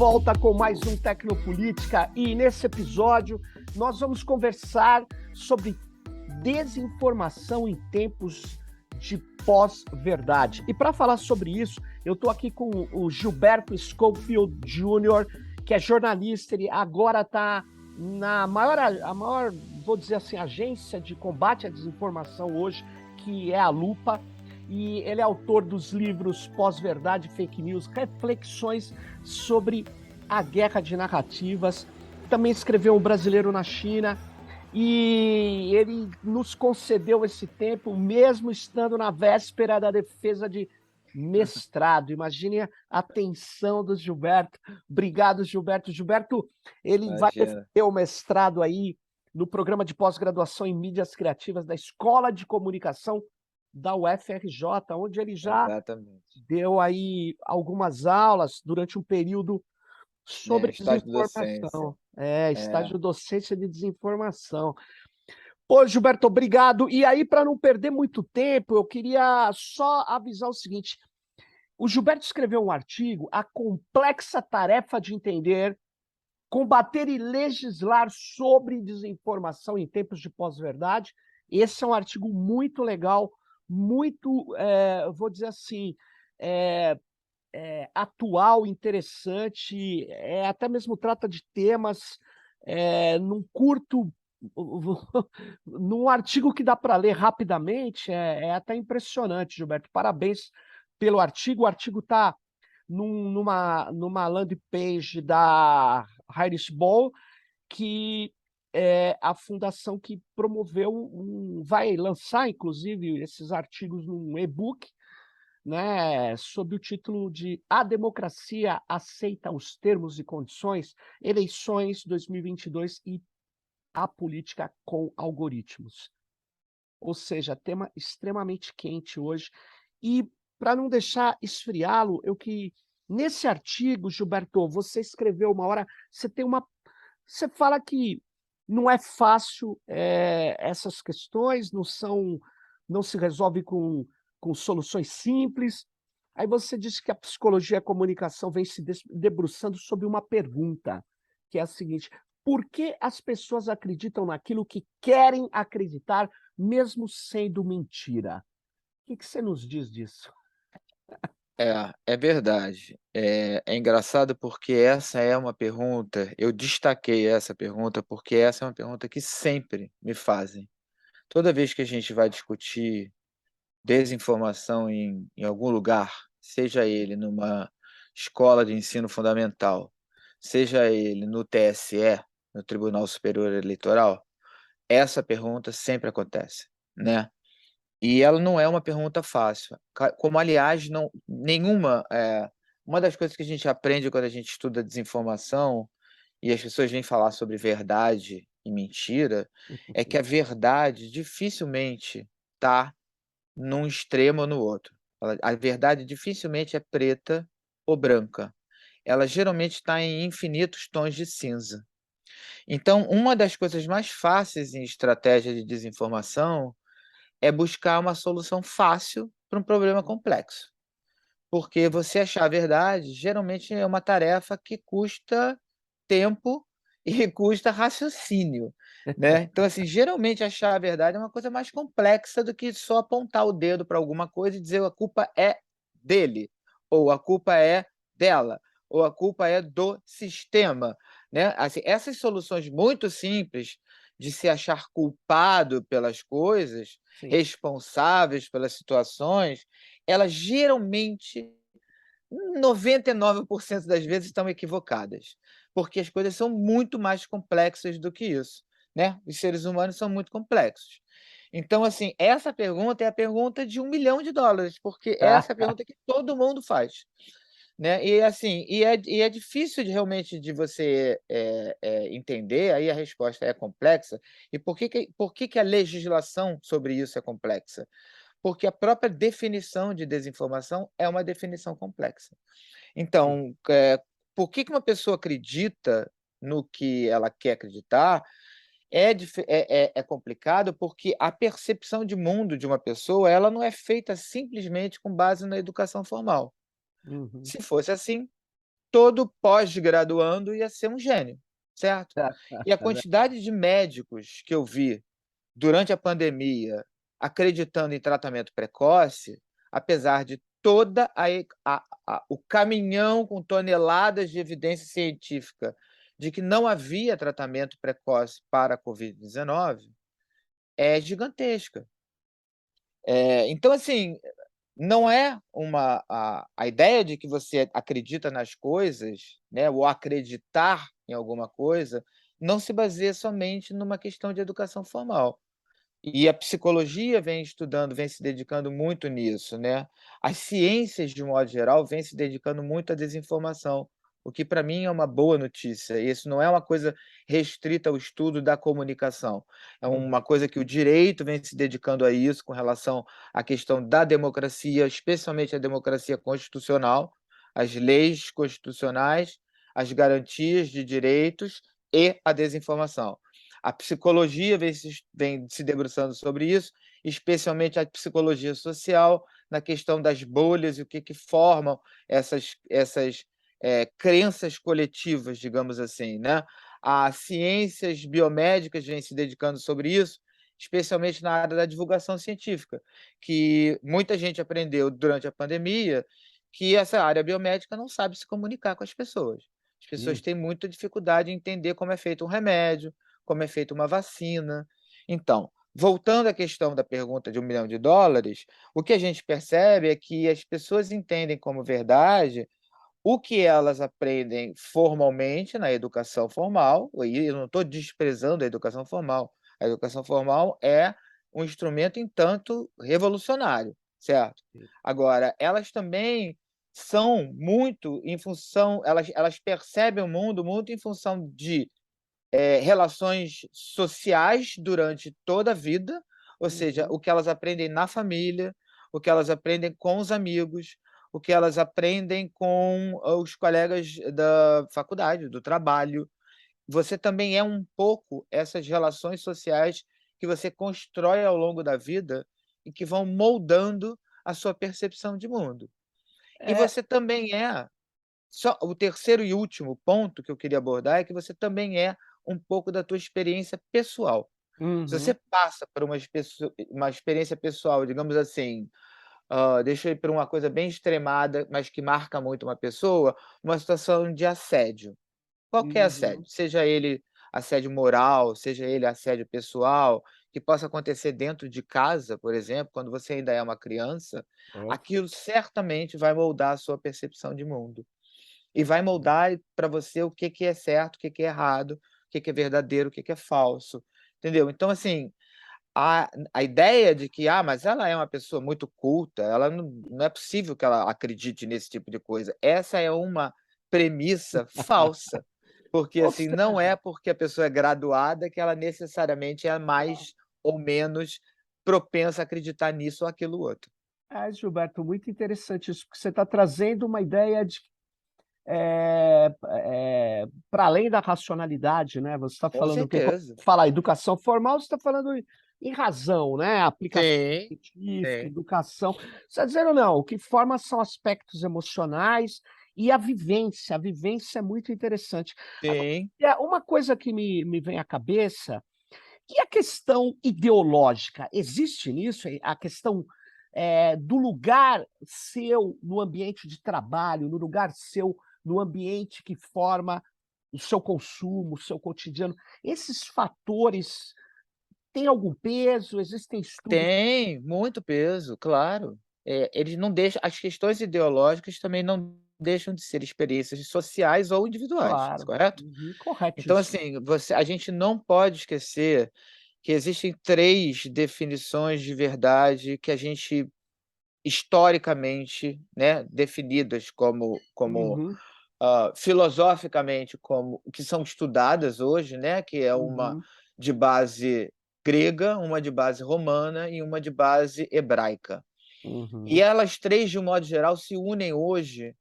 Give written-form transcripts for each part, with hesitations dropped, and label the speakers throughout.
Speaker 1: volta com mais um Tecnopolítica e nesse episódio nós vamos conversar sobre desinformação em tempos de pós-verdade. E para falar sobre isso, eu estou aqui com o Gilberto Schofield Jr., que é jornalista, ele agora está na maior, vou dizer assim, agência de combate à desinformação hoje, que é a Lupa. E ele é autor dos livros Pós-Verdade, Fake News, Reflexões sobre a Guerra de Narrativas. Também escreveu Um Brasileiro na China. E ele nos concedeu esse tempo, mesmo estando na véspera da defesa de mestrado. Imagine a tensão do Gilberto. Obrigado, Gilberto. Gilberto, ele vai defender o mestrado aí no programa de pós-graduação em mídias criativas da Escola de Comunicação da UFRJ, onde ele já deu aí algumas aulas durante um período sobre desinformação. Estágio docência de desinformação. Pô, Gilberto, obrigado. E aí, para não perder muito tempo, eu queria só avisar o seguinte. O Gilberto escreveu um artigo, A Complexa Tarefa de Entender, Combater e Legislar sobre Desinformação em Tempos de Pós-Verdade. Esse é um artigo muito legal, muito, vou dizer assim, atual, interessante, até mesmo trata de temas num curto, num artigo que dá para ler rapidamente, é até impressionante, Gilberto. Parabéns pelo artigo. O artigo está numa landing page da Irish Ball, que é a fundação que promoveu, vai lançar, inclusive, esses artigos num e-book, né, sob o título de A Democracia Aceita os Termos e Condições, Eleições 2022 e a Política com Algoritmos. Ou seja, tema extremamente quente hoje. E para não deixar esfriá-lo, nesse artigo, Gilberto, você escreveu uma hora, você fala que não é fácil essas questões, não se resolve com soluções simples. Aí você disse que a psicologia e a comunicação vem se debruçando sobre uma pergunta, que é a seguinte: por que as pessoas acreditam naquilo que querem acreditar, mesmo sendo mentira? O que você nos diz disso?
Speaker 2: É verdade. É engraçado porque essa é uma pergunta, eu destaquei essa pergunta porque essa é uma pergunta que sempre me fazem. Toda vez que a gente vai discutir desinformação em algum lugar, seja ele numa escola de ensino fundamental, seja ele no TSE, no Tribunal Superior Eleitoral, essa pergunta sempre acontece, né? E ela não é uma pergunta fácil, como aliás uma das coisas que a gente aprende quando a gente estuda desinformação, e as pessoas vêm falar sobre verdade e mentira, é que a verdade dificilmente está num extremo ou no outro. A verdade dificilmente é preta ou branca, ela geralmente está em infinitos tons de cinza. Então, uma das coisas mais fáceis em estratégia de desinformação é buscar uma solução fácil para um problema complexo. Porque você achar a verdade, geralmente é uma tarefa que custa tempo e custa raciocínio, né. Então, assim, geralmente achar a verdade é uma coisa mais complexa do que só apontar o dedo para alguma coisa e dizer: "A culpa é dele", ou "A culpa é dela", ou "A culpa é do sistema", né. Assim, essas soluções muito simples de se achar culpado pelas coisas,
Speaker 1: Sim.
Speaker 2: responsáveis pelas situações, elas geralmente, 99% das vezes, estão equivocadas, porque as coisas são muito mais complexas do que isso, né. Os seres humanos são muito complexos. Então, assim, essa pergunta é a pergunta de $1.000.000, porque essa é a pergunta que todo mundo faz, né. E assim, é difícil de você, entender, aí a resposta é complexa. E por que a legislação sobre isso é complexa? Porque a própria definição de desinformação é uma definição complexa. Então, por que uma pessoa acredita no que ela quer acreditar é complicado, porque a percepção de mundo de uma pessoa, ela não é feita simplesmente com base na educação formal.
Speaker 1: Uhum.
Speaker 2: Se fosse assim, todo pós-graduando ia ser um gênio, certo? E a quantidade de médicos que eu vi durante a pandemia acreditando em tratamento precoce, apesar de toda o caminhão com toneladas de evidência científica de que não havia tratamento precoce para a Covid-19, é gigantesca. Então, assim, não é a ideia de que você acredita nas coisas, né, ou acreditar em alguma coisa, não se baseia somente numa questão de educação formal. E a psicologia vem estudando, vem se dedicando muito nisso, né. As ciências, de um modo geral, vêm se dedicando muito à desinformação, o que para mim é uma boa notícia. Isso não é uma coisa restrita ao estudo da comunicação, é uma coisa que o direito vem se dedicando a isso com relação à questão da democracia, especialmente a democracia constitucional, as leis constitucionais, as garantias de direitos e a desinformação. A psicologia vem se debruçando sobre isso, especialmente a psicologia social, na questão das bolhas e o que formam essas crenças coletivas, digamos assim, né. As ciências biomédicas vêm se dedicando sobre isso, especialmente na área da divulgação científica, que muita gente aprendeu durante a pandemia que essa área biomédica não sabe se comunicar com as pessoas. As pessoas têm muita dificuldade em entender como é feito um remédio, como é feita uma vacina. Então, voltando à questão da pergunta de US$ 1 milhão, o que a gente percebe é que as pessoas entendem como verdade o que elas aprendem formalmente na educação formal, e eu não estou desprezando a educação formal é um instrumento em tanto revolucionário, certo? Agora, elas também são muito em função elas percebem o mundo muito em função de relações sociais durante toda a vida, ou seja, o que elas aprendem na família, o que elas aprendem com os amigos, o que elas aprendem com os colegas da faculdade, do trabalho. Você também é um pouco essas relações sociais que você constrói ao longo da vida e que vão moldando a sua percepção de mundo. E
Speaker 1: É,
Speaker 2: você também é só o terceiro e último ponto que eu queria abordar é que você também é um pouco da tua experiência pessoal. Se você
Speaker 1: uhum,
Speaker 2: passa por uma experiência pessoal, digamos assim, deixa eu ir para uma coisa bem extremada, mas que marca muito uma pessoa, uma situação de assédio. Qualquer
Speaker 1: uhum,
Speaker 2: assédio, seja ele assédio moral, seja ele assédio pessoal, que possa acontecer dentro de casa, por exemplo, quando você ainda é uma criança, aquilo certamente vai moldar a sua percepção de mundo. E vai moldar para você o que que é certo, o que que é errado, o que que é verdadeiro, o que que é falso, entendeu? Então, assim, a ideia de que: "Ah, mas ela é uma pessoa muito culta, ela não é possível que ela acredite nesse tipo de coisa", essa é uma premissa falsa, porque,
Speaker 1: Ou
Speaker 2: assim, não
Speaker 1: seja,
Speaker 2: é porque a pessoa é graduada que ela necessariamente é mais ou menos propensa a acreditar nisso ou aquilo outro.
Speaker 1: Gilberto, muito interessante isso, porque você está trazendo uma ideia de para além da racionalidade, né, você está
Speaker 2: Com
Speaker 1: falando que quando
Speaker 2: certeza.
Speaker 1: fala educação formal, você está falando em razão, né, aplicação
Speaker 2: Sim,
Speaker 1: científica,
Speaker 2: sim,
Speaker 1: educação. Você está dizendo não, o que forma são aspectos emocionais e a vivência é muito interessante. Agora,
Speaker 2: sim.
Speaker 1: uma coisa que me vem à cabeça, e a questão ideológica, existe nisso a questão, do lugar seu no ambiente de trabalho, no lugar seu no ambiente que forma o seu consumo, o seu cotidiano, esses fatores têm algum peso? Existem estudos?
Speaker 2: Tem, muito peso, claro. Eles não deixam as questões ideológicas também não deixam de ser experiências sociais ou individuais,
Speaker 1: Claro,
Speaker 2: correto?
Speaker 1: uhum,
Speaker 2: Então,
Speaker 1: corretíssimo.
Speaker 2: assim, a gente não pode esquecer que existem 3 definições de verdade que a gente historicamente, né, definidas como,
Speaker 1: Uhum,
Speaker 2: filosoficamente como que são estudadas hoje, né, que é uma
Speaker 1: uhum,
Speaker 2: de base grega, uma de base romana e uma de base hebraica. E
Speaker 1: uhum.
Speaker 2: elas 3, de um modo geral, se unem hoje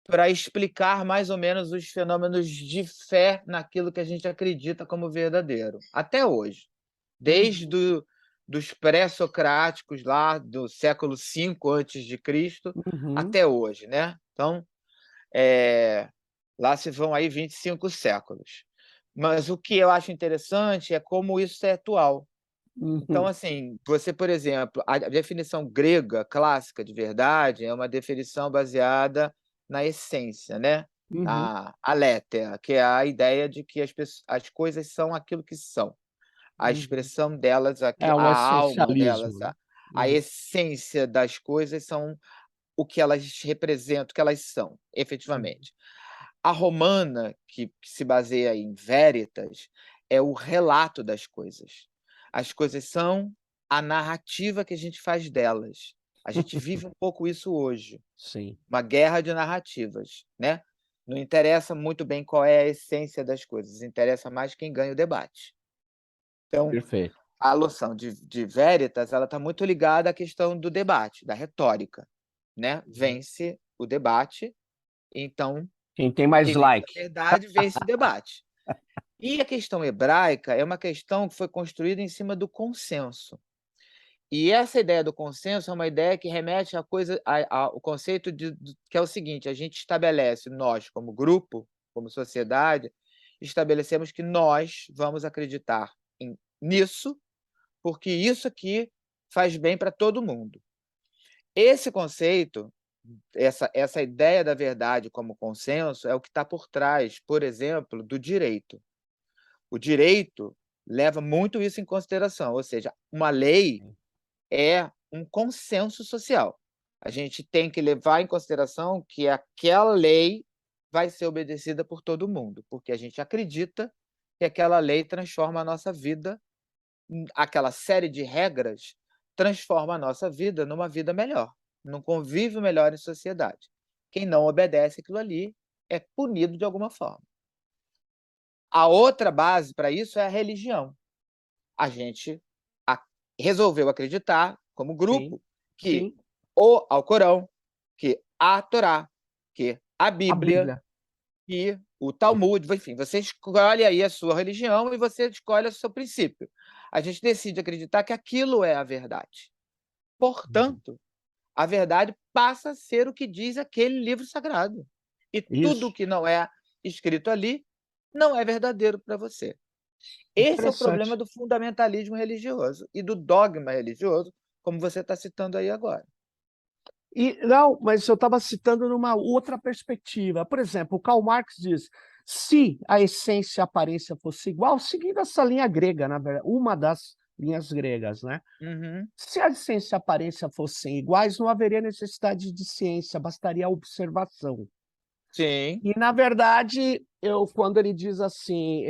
Speaker 2: para explicar mais ou menos os fenômenos de fé naquilo que a gente acredita como verdadeiro, até hoje. Desde
Speaker 1: Uhum,
Speaker 2: dos pré-socráticos lá do século V antes de Cristo
Speaker 1: uhum,
Speaker 2: até hoje, né. Então, eh Lá se vão aí 25 séculos. Mas o que eu acho interessante é como isso é atual. Então,
Speaker 1: Uhum,
Speaker 2: assim, você, por exemplo, a definição grega clássica de verdade é uma definição baseada na essência, né?
Speaker 1: uhum.
Speaker 2: Na aletheia, que é a ideia de que as coisas são aquilo que são. A
Speaker 1: Uhum.
Speaker 2: expressão delas,
Speaker 1: É
Speaker 2: a
Speaker 1: o
Speaker 2: alma delas,
Speaker 1: essencialismo, né?
Speaker 2: a
Speaker 1: Uhum,
Speaker 2: essência das coisas são o que elas representam, o que elas são,
Speaker 1: uhum.
Speaker 2: efetivamente. A romana, que se baseia em veritas, é o relato das coisas. As coisas são a narrativa que a gente faz delas. A gente vive um pouco isso hoje,
Speaker 1: Sim,
Speaker 2: uma guerra de narrativas, né. Não interessa muito bem qual é a essência das coisas, interessa mais quem ganha o debate. Então,
Speaker 1: perfeito.
Speaker 2: a loção de veritas, ela está muito ligada à questão do debate, da retórica, né.
Speaker 1: Uhum.
Speaker 2: Vence o debate, então
Speaker 1: Quem tem mais
Speaker 2: quem vence a
Speaker 1: like.
Speaker 2: verdade, vence o debate. E a questão hebraica é uma questão que foi construída em cima do consenso. E essa ideia do consenso é uma ideia que remete à coisa ao conceito que é o seguinte: a gente estabelece, nós como grupo, como sociedade, estabelecemos que nós vamos acreditar nisso, porque isso aqui faz bem para todo mundo. Esse conceito, essa ideia da verdade como consenso é o que está por trás, por exemplo, do direito. O direito leva muito isso em consideração, ou seja, uma lei é um consenso social. A gente tem que levar em consideração que aquela lei vai ser obedecida por todo mundo, porque a gente acredita que aquela lei transforma a nossa vida, aquela série de regras transforma a nossa vida numa vida melhor, num convívio melhor em sociedade. Quem não obedece aquilo ali é punido de alguma forma. A outra base para isso é a religião. A gente a resolveu acreditar, como
Speaker 1: Sim,
Speaker 2: grupo, que
Speaker 1: sim.
Speaker 2: o Alcorão, que a Torá, que a
Speaker 1: A
Speaker 2: Bíblia,
Speaker 1: Bíblia.
Speaker 2: que o Talmud, enfim, você escolhe aí a sua religião e você escolhe o seu princípio. A gente decide acreditar que aquilo é a verdade.
Speaker 1: Uhum.
Speaker 2: Portanto, a verdade passa a ser o que diz aquele livro sagrado. E tudo
Speaker 1: Isso.
Speaker 2: que não é escrito ali não é verdadeiro para você. Esse é o problema
Speaker 1: Interessante.
Speaker 2: do fundamentalismo religioso e do dogma religioso, como você está citando aí agora.
Speaker 1: E não, mas eu estava citando numa outra perspectiva. Por exemplo, o Karl Marx diz: se a essência e a aparência fosse igual, seguindo essa linha grega, na verdade, uma das linhas gregas, né?
Speaker 2: Uhum.
Speaker 1: Se a ciência e a aparência fossem iguais, não haveria necessidade de ciência, bastaria a observação.
Speaker 2: Sim,
Speaker 1: E, na verdade, quando ele diz assim,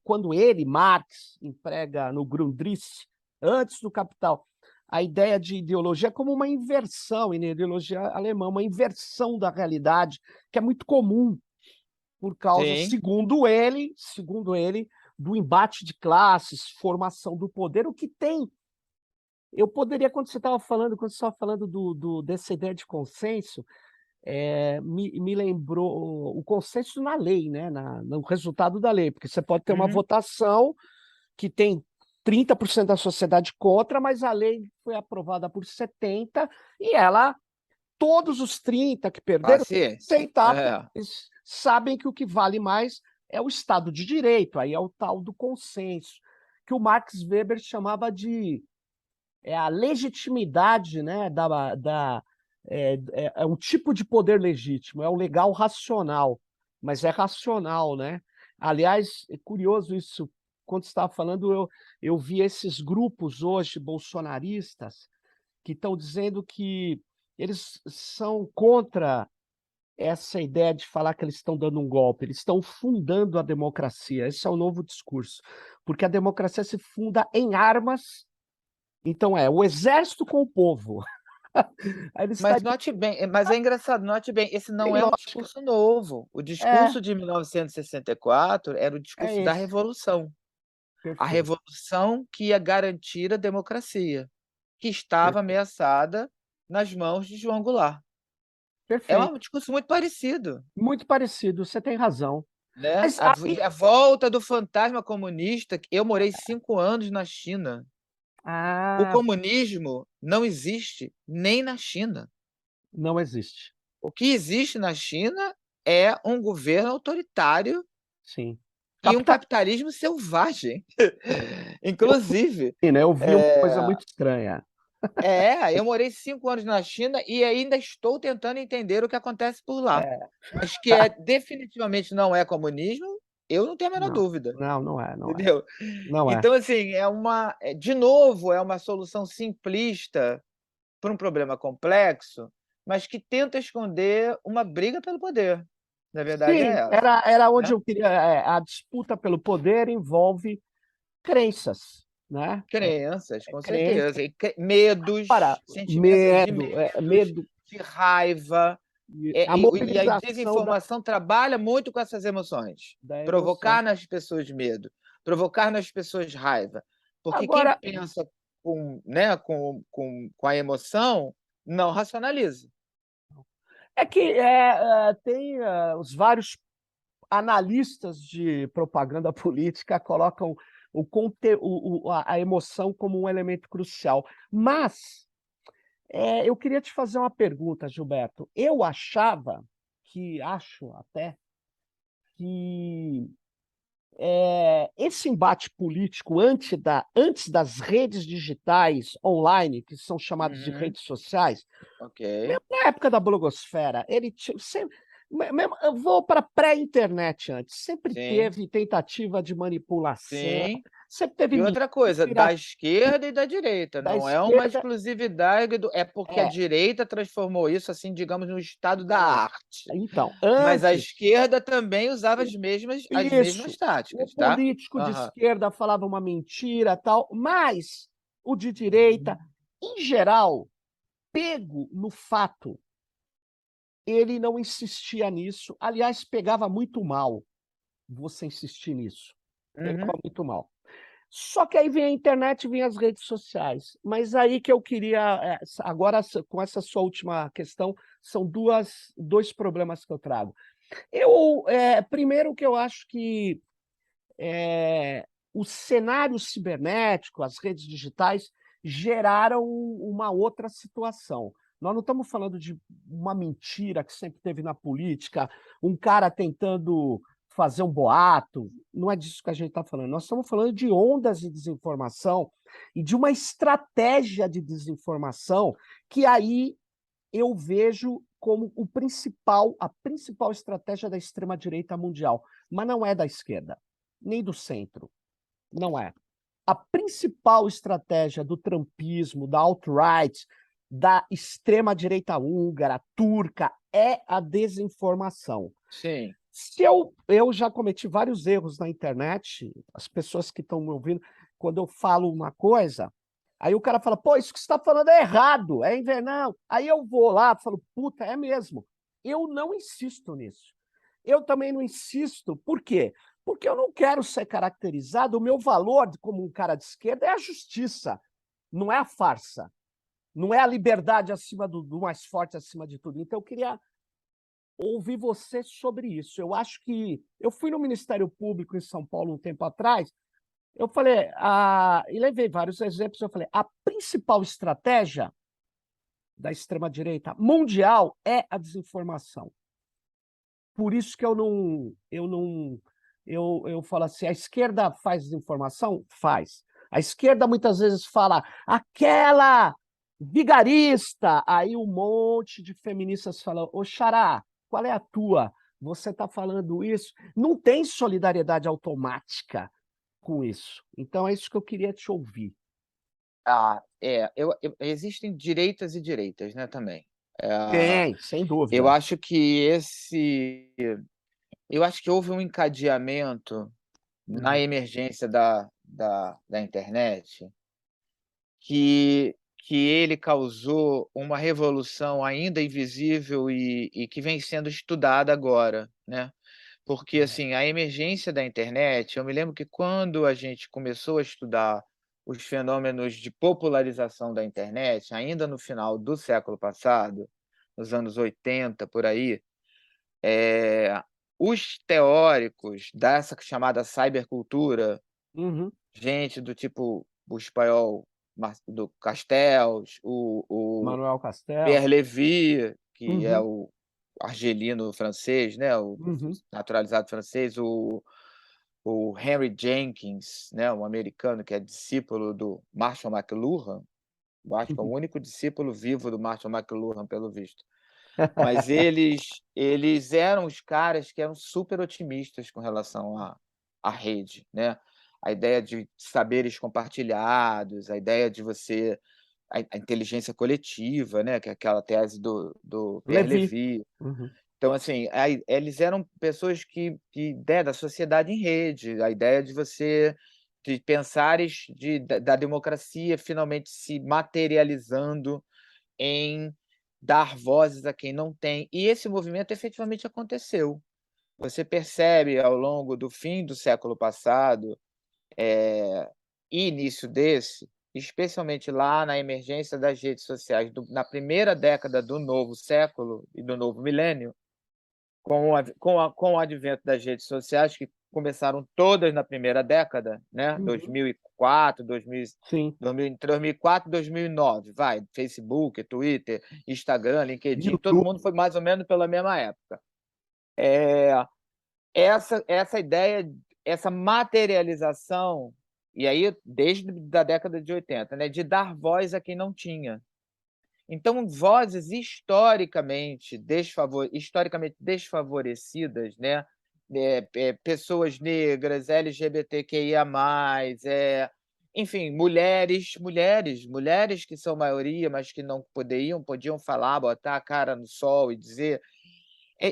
Speaker 1: quando ele, Marx, emprega no Grundrisse, antes do Capital, a ideia de ideologia como uma inversão, e na ideologia alemã, uma inversão da realidade, que é muito comum por causa,
Speaker 2: sim.
Speaker 1: segundo ele, do embate de classes, formação do poder, o que tem. Eu poderia, quando você estava falando dessa ideia de consenso, me lembrou o consenso na lei, né, no resultado da lei, porque você pode ter uma
Speaker 2: Uhum.
Speaker 1: votação que tem 30% da sociedade contra, mas a lei foi aprovada por 70 e ela todos os 30 que perderam têm que
Speaker 2: Paciência.
Speaker 1: aceitar, porque
Speaker 2: É.
Speaker 1: eles sabem que o que vale mais é o Estado de Direito, aí é o tal do consenso, que o Max Weber chamava de a legitimidade, né, é um tipo de poder legítimo, é o legal racional, mas é racional, né? Aliás, é curioso isso, quando você estava falando, eu vi esses grupos hoje bolsonaristas que estão dizendo que eles são contra essa ideia de falar que eles estão dando um golpe, eles estão fundando a democracia, esse é o novo discurso, porque a democracia se funda em armas, então o exército com o povo. Aí ele está
Speaker 2: Mas note bem, mas é engraçado, note bem, esse
Speaker 1: tem
Speaker 2: não é um
Speaker 1: lógica.
Speaker 2: discurso novo. O
Speaker 1: É,
Speaker 2: discurso de 1964 era o
Speaker 1: é
Speaker 2: discurso da
Speaker 1: esse.
Speaker 2: revolução. A
Speaker 1: Perfeito,
Speaker 2: revolução que ia garantir a democracia, que estava
Speaker 1: perfeito,
Speaker 2: ameaçada nas mãos de João Goulart. É um
Speaker 1: perfeito.
Speaker 2: discurso muito parecido.
Speaker 1: Muito parecido, você tem razão.
Speaker 2: Né,
Speaker 1: Mas aí
Speaker 2: a volta do fantasma comunista. Eu morei 5 anos na China. O
Speaker 1: ah,
Speaker 2: comunismo não existe nem na China.
Speaker 1: não existe.
Speaker 2: O que existe na China é um governo autoritário
Speaker 1: sim.
Speaker 2: e um
Speaker 1: Capitalismo,
Speaker 2: capitalismo selvagem. Inclusive,
Speaker 1: né? Eu vi uma coisa
Speaker 2: eh
Speaker 1: muito estranha.
Speaker 2: eu morei 5 anos na China e ainda estou tentando entender o que acontece por lá.
Speaker 1: É,
Speaker 2: Mas que definitivamente não é comunismo, eu não tenho a menor
Speaker 1: não,
Speaker 2: dúvida,
Speaker 1: não, não é, não é,
Speaker 2: entendeu?
Speaker 1: não é.
Speaker 2: Então, assim, de novo, é uma solução simplista para um problema complexo, mas que tenta esconder uma briga pelo poder. Na verdade é
Speaker 1: Sim,
Speaker 2: essa,
Speaker 1: era onde
Speaker 2: né.
Speaker 1: eu queria. A disputa pelo poder envolve crenças, né?
Speaker 2: Crenças, com
Speaker 1: Crença
Speaker 2: certeza, e
Speaker 1: para
Speaker 2: medos, sentimentos de
Speaker 1: medo,
Speaker 2: medos,
Speaker 1: medo,
Speaker 2: de raiva,
Speaker 1: a
Speaker 2: e a
Speaker 1: mobilização
Speaker 2: desinformação trabalha muito com essas emoções,
Speaker 1: da emoção.
Speaker 2: provocar nas pessoas medo, provocar nas pessoas raiva, porque quem
Speaker 1: Agora,
Speaker 2: pensa com, né, com a emoção, não racionaliza.
Speaker 1: é que tem os vários analistas de propaganda política colocam a emoção como um elemento crucial. Mas eu queria te fazer uma pergunta, Gilberto. Eu achava acho até que esse embate político antes das redes digitais online, que são chamadas de
Speaker 2: Uhum,
Speaker 1: redes sociais,
Speaker 2: ok.
Speaker 1: mesmo na época da blogosfera, ele sempre, mesmo, eu vou para pré-internet antes, sempre
Speaker 2: Sim,
Speaker 1: teve tentativa de manipulação,
Speaker 2: sim.
Speaker 1: sempre teve
Speaker 2: E outra coisa,
Speaker 1: mentira
Speaker 2: da esquerda e da direita,
Speaker 1: da
Speaker 2: não é uma
Speaker 1: esquerda.
Speaker 2: exclusividade é porque a
Speaker 1: É,
Speaker 2: direita transformou isso, assim, digamos, no estado da
Speaker 1: não.
Speaker 2: arte.
Speaker 1: Então,
Speaker 2: Mas a
Speaker 1: antes,
Speaker 2: esquerda também usava as mesmas
Speaker 1: isso, o
Speaker 2: táticas, tá?
Speaker 1: político de
Speaker 2: Aham.
Speaker 1: esquerda falava uma mentira, tal, mas o de direita, em geral, pego no fato, ele não insistia nisso. Aliás, pegava muito mal você insistir nisso.
Speaker 2: Uhum.
Speaker 1: Pegava muito mal. Só que aí vem a internet, vem as redes sociais. Mas aí que eu queria, agora com essa sua última questão, são 2 problemas que eu trago. Primeiro que eu acho que o cenário cibernético, as redes digitais, geraram uma outra situação. Nós não estamos falando de uma mentira que sempre teve na política, um cara tentando fazer um boato, não é disso que a gente está falando. Nós estamos falando de ondas de desinformação e de uma estratégia de desinformação que aí eu vejo como a principal estratégia da extrema-direita mundial, mas não é da esquerda, nem do centro. Não é. A principal estratégia do trumpismo, da alt-right, da extrema-direita húngara, turca, é a desinformação.
Speaker 2: Sim.
Speaker 1: Se eu já cometi vários erros na internet, as pessoas que estão me ouvindo, quando eu falo uma coisa, aí o cara fala, pô, isso que você está falando é errado, é invernal. Aí eu vou lá e falo, puta, é mesmo. Eu não insisto nisso. Eu também não insisto, por quê? Porque eu não quero ser caracterizado, o meu valor como um cara de esquerda é a justiça, não é a farsa, não é a liberdade acima do mais forte acima de tudo. Então eu queria ouvir você sobre isso. Eu acho que eu fui no Ministério Público em São Paulo um tempo atrás, eu falei, e levei vários exemplos, eu falei, a principal estratégia da extrema-direita mundial é a desinformação. Por isso que eu falo assim, a esquerda faz desinformação? Faz. A esquerda muitas vezes fala, aquela vigarista, aí um monte de feministas falam, ô Xará, qual é a tua? Você está falando isso? Não tem solidariedade automática com isso. Então é isso que eu queria te ouvir.
Speaker 2: Existem direitas e direitas, né, também.
Speaker 1: Tem, sem
Speaker 2: Eu
Speaker 1: dúvida.
Speaker 2: acho que esse eu acho que houve um encadeamento na
Speaker 1: Hum,
Speaker 2: emergência da internet que ele causou uma revolução ainda invisível e que vem sendo estudada agora, né. Porque, assim, a emergência da internet, eu me lembro que quando a gente começou a estudar os fenômenos de popularização da internet, ainda no final do século passado, nos anos 80 por aí, eh, os teóricos dessa chamada cybercultura,
Speaker 1: uhum.
Speaker 2: gente do tipo o espanhol do Castells, o
Speaker 1: Manuel
Speaker 2: Pierre
Speaker 1: Castells.
Speaker 2: Levy, que é
Speaker 1: Uhum.
Speaker 2: argelino francês, né, o
Speaker 1: Uhum.
Speaker 2: naturalizado francês, o Henry Jenkins, né, um americano que é discípulo do Marshall McLuhan, eu acho que é o único discípulo vivo do Marshall McLuhan, pelo visto. Mas eles eram os caras que eram super otimistas com relação à rede, né. A ideia de saberes compartilhados, a ideia de você a inteligência coletiva, né, que é aquela tese do Pierre
Speaker 1: Levi.
Speaker 2: Levy.
Speaker 1: Uhum.
Speaker 2: Então, assim, eles eram pessoas né, da sociedade em rede, a ideia de você de pensares da democracia finalmente se materializando em dar vozes a quem não tem. E esse movimento efetivamente aconteceu. Você percebe ao longo do fim do século passado, e início desse, especialmente lá na emergência das redes sociais, na primeira década do novo século e do novo milênio, com o advento das redes sociais, que começaram todas na primeira década, né,
Speaker 1: Uhum.
Speaker 2: 2004, 2000,
Speaker 1: Sim.
Speaker 2: entre 2004 e 2009, vai, Facebook, Twitter, Instagram, LinkedIn, todo
Speaker 1: YouTube.
Speaker 2: mundo foi mais ou menos pela mesma época. Eh, essa ideia, essa materialização, e aí desde da década de 80, né, de dar voz a quem não tinha. Então, vozes historicamente desfavorecidas, né, pessoas negras, LGBTQIA+, enfim, mulheres que são maioria, mas que não podiam falar, botar a cara no sol e dizer,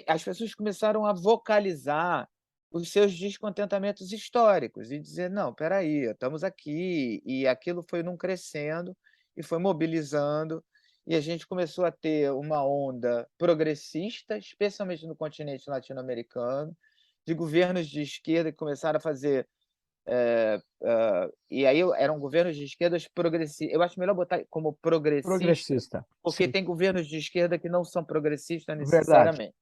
Speaker 2: as pessoas começaram a vocalizar os seus descontentamentos históricos e dizer: "Não, espera aí, estamos aqui", e aquilo foi num crescendo e foi mobilizando, e a gente começou a ter uma onda progressista, especialmente no continente latino-americano, de governos de esquerda que começaram a fazer, e aí eram governos de esquerdas progressistas. Eu acho melhor botar como progressista,
Speaker 1: Progressista.
Speaker 2: porque
Speaker 1: Sim,
Speaker 2: tem governos de esquerda que não são progressistas
Speaker 1: verdade.
Speaker 2: necessariamente.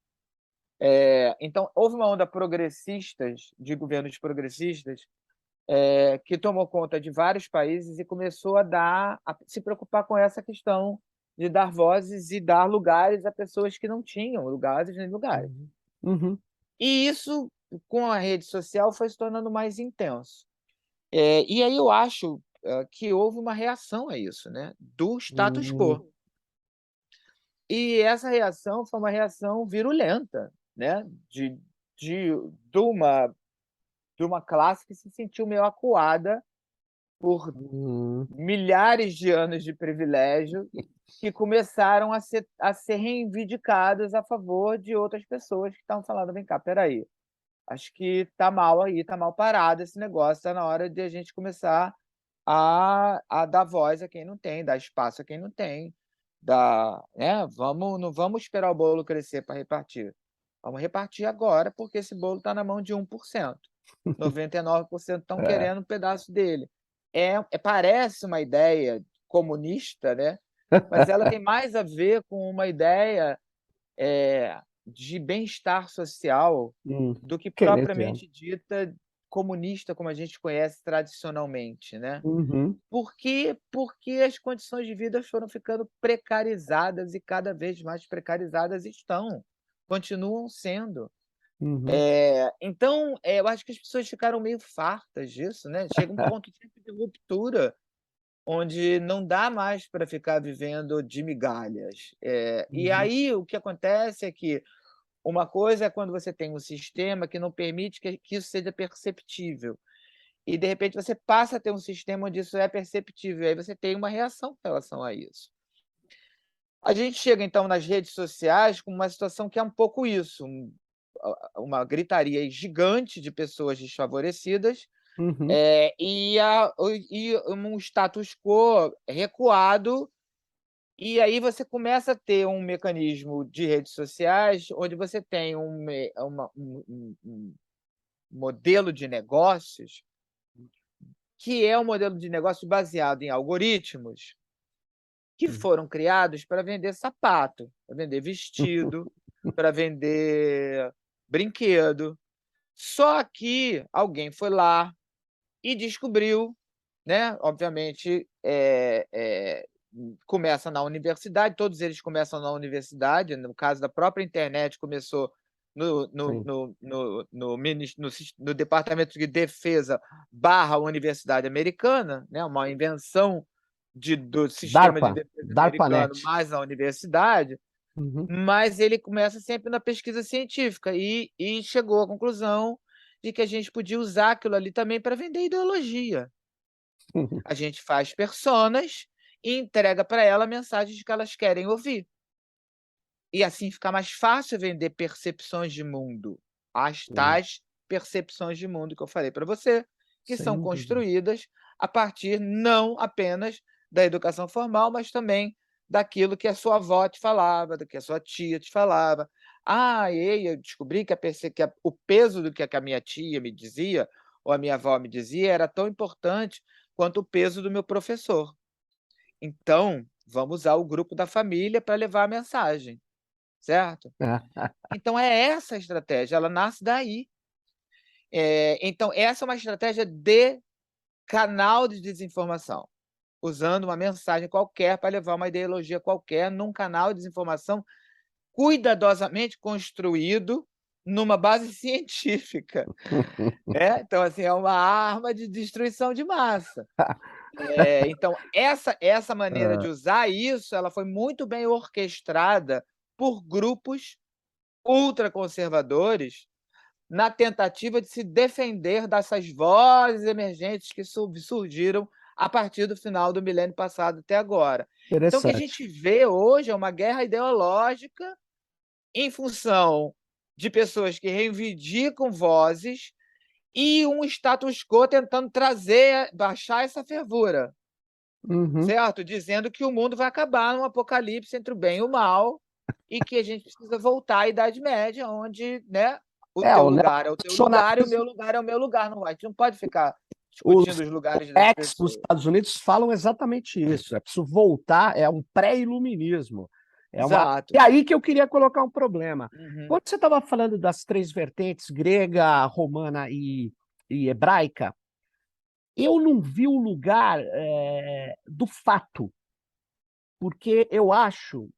Speaker 2: Então, houve uma onda progressistas, de governos progressistas, que tomou conta de vários países e começou a se preocupar com essa questão de dar vozes e dar lugares a pessoas que não tinham lugares nem lugares.
Speaker 1: Uhum. Uhum.
Speaker 2: E isso, com a rede social, foi se tornando mais intenso. E aí eu acho, que houve uma reação a isso, né, do status
Speaker 1: Hum.
Speaker 2: quo. E essa reação foi uma reação virulenta, né, de de uma de uma classe que se sentiu meio acuada por
Speaker 1: Hum.
Speaker 2: milhares de anos de privilégio, que começaram a ser reivindicadas a favor de outras pessoas que estavam falando: "Vem cá, espera aí, acho que está mal aí, está mal parado esse negócio, está na hora de a gente começar a dar voz a quem não tem, dar espaço a quem não tem, né, não vamos esperar o bolo crescer para repartir, vamos repartir agora, porque esse bolo está na mão de 1%, 99% estão
Speaker 1: É.
Speaker 2: querendo um pedaço dele". Parece uma ideia comunista, né, mas ela tem mais a ver com uma ideia, de bem-estar social,
Speaker 1: Hum.
Speaker 2: do que
Speaker 1: Keynesiano.
Speaker 2: propriamente dita comunista, como a gente conhece tradicionalmente, né.
Speaker 1: Uhum.
Speaker 2: Por quê? Porque as condições de vida foram ficando precarizadas e cada vez mais precarizadas estão, continuam sendo.
Speaker 1: Uhum.
Speaker 2: Então, eu acho que as pessoas ficaram meio fartas disso, né, chega um ponto sempre de ruptura, onde não dá mais para ficar vivendo de migalhas. E
Speaker 1: Uhum.
Speaker 2: aí o que acontece é que uma coisa é quando você tem um sistema que não permite que isso seja perceptível, e de repente você passa a ter um sistema onde isso é perceptível, aí você tem uma reação com relação a isso. A gente chega então nas redes sociais com uma situação que é um pouco isso, uma gritaria gigante de pessoas desfavorecidas,
Speaker 1: Uhum.
Speaker 2: e um status quo recuado, e aí você começa a ter um mecanismo de redes sociais onde você tem um modelo de negócios, que é um modelo de negócio baseado em algoritmos que
Speaker 1: Hum.
Speaker 2: foram criados para vender sapato, para vender vestido, para vender brinquedo. Só que alguém foi lá e descobriu, né, obviamente, começa na universidade, todos eles começam na universidade, no caso da própria internet começou
Speaker 1: Sim.
Speaker 2: no Departamento de Defesa / Universidade Americana, né, uma invenção do sistema de
Speaker 1: DARPA,
Speaker 2: defesa americano,
Speaker 1: DARPANET.
Speaker 2: mais a universidade,
Speaker 1: Uhum.
Speaker 2: mas ele começa sempre na pesquisa científica e chegou à conclusão de que a gente podia usar aquilo ali também para vender ideologia. A gente faz personas e entrega para ela mensagens que elas querem ouvir. E assim fica mais fácil vender percepções de mundo, as
Speaker 1: Sim,
Speaker 2: tais percepções de mundo que eu falei para você, que são
Speaker 1: sem dúvida.
Speaker 2: construídas a partir não apenas da educação formal, mas também daquilo que a sua avó te falava, do que a sua tia te falava. "Ah, ei, eu descobri que o peso do que a minha tia me dizia, ou a minha avó me dizia, era tão importante quanto o peso do meu professor. Então, vamos usar o grupo da família para levar a mensagem", certo? Então é essa a estratégia, ela nasce daí. Então essa é uma estratégia de canal de desinformação, usando uma mensagem qualquer para levar uma ideologia qualquer num canal de desinformação cuidadosamente construído numa base científica, né. Então, assim, é uma arma de destruição de massa. Então essa maneira de
Speaker 1: Ah,
Speaker 2: usar isso, ela foi muito bem orquestrada por grupos ultraconservadores na tentativa de se defender dessas vozes emergentes que surgiram a partir do final do milênio passado até agora. Então o que a
Speaker 1: interessante.
Speaker 2: gente vê hoje é uma guerra ideológica em função de pessoas que reivindicam vozes e um status quo tentando baixar essa fervura,
Speaker 1: Uhum.
Speaker 2: certo? Dizendo que o mundo vai acabar num apocalipse entre o bem e o mal, e que a gente precisa voltar à Idade Média, onde, né, o teu
Speaker 1: O
Speaker 2: lugar é o teu lugar e o meu
Speaker 1: neonacionalismo,
Speaker 2: lugar é o meu lugar. Não, a gente não pode ficar
Speaker 1: os
Speaker 2: discutindo os lugares das
Speaker 1: ex nos
Speaker 2: pessoas.
Speaker 1: Estados Unidos falam exatamente isso. É preciso voltar, é um pré-iluminismo. É uma e
Speaker 2: Exato.
Speaker 1: aí que eu queria colocar um problema.
Speaker 2: Uhum.
Speaker 1: Quando você estava falando das 3 vertentes, grega, romana e hebraica, eu não vi o lugar, do fato, porque eu acho,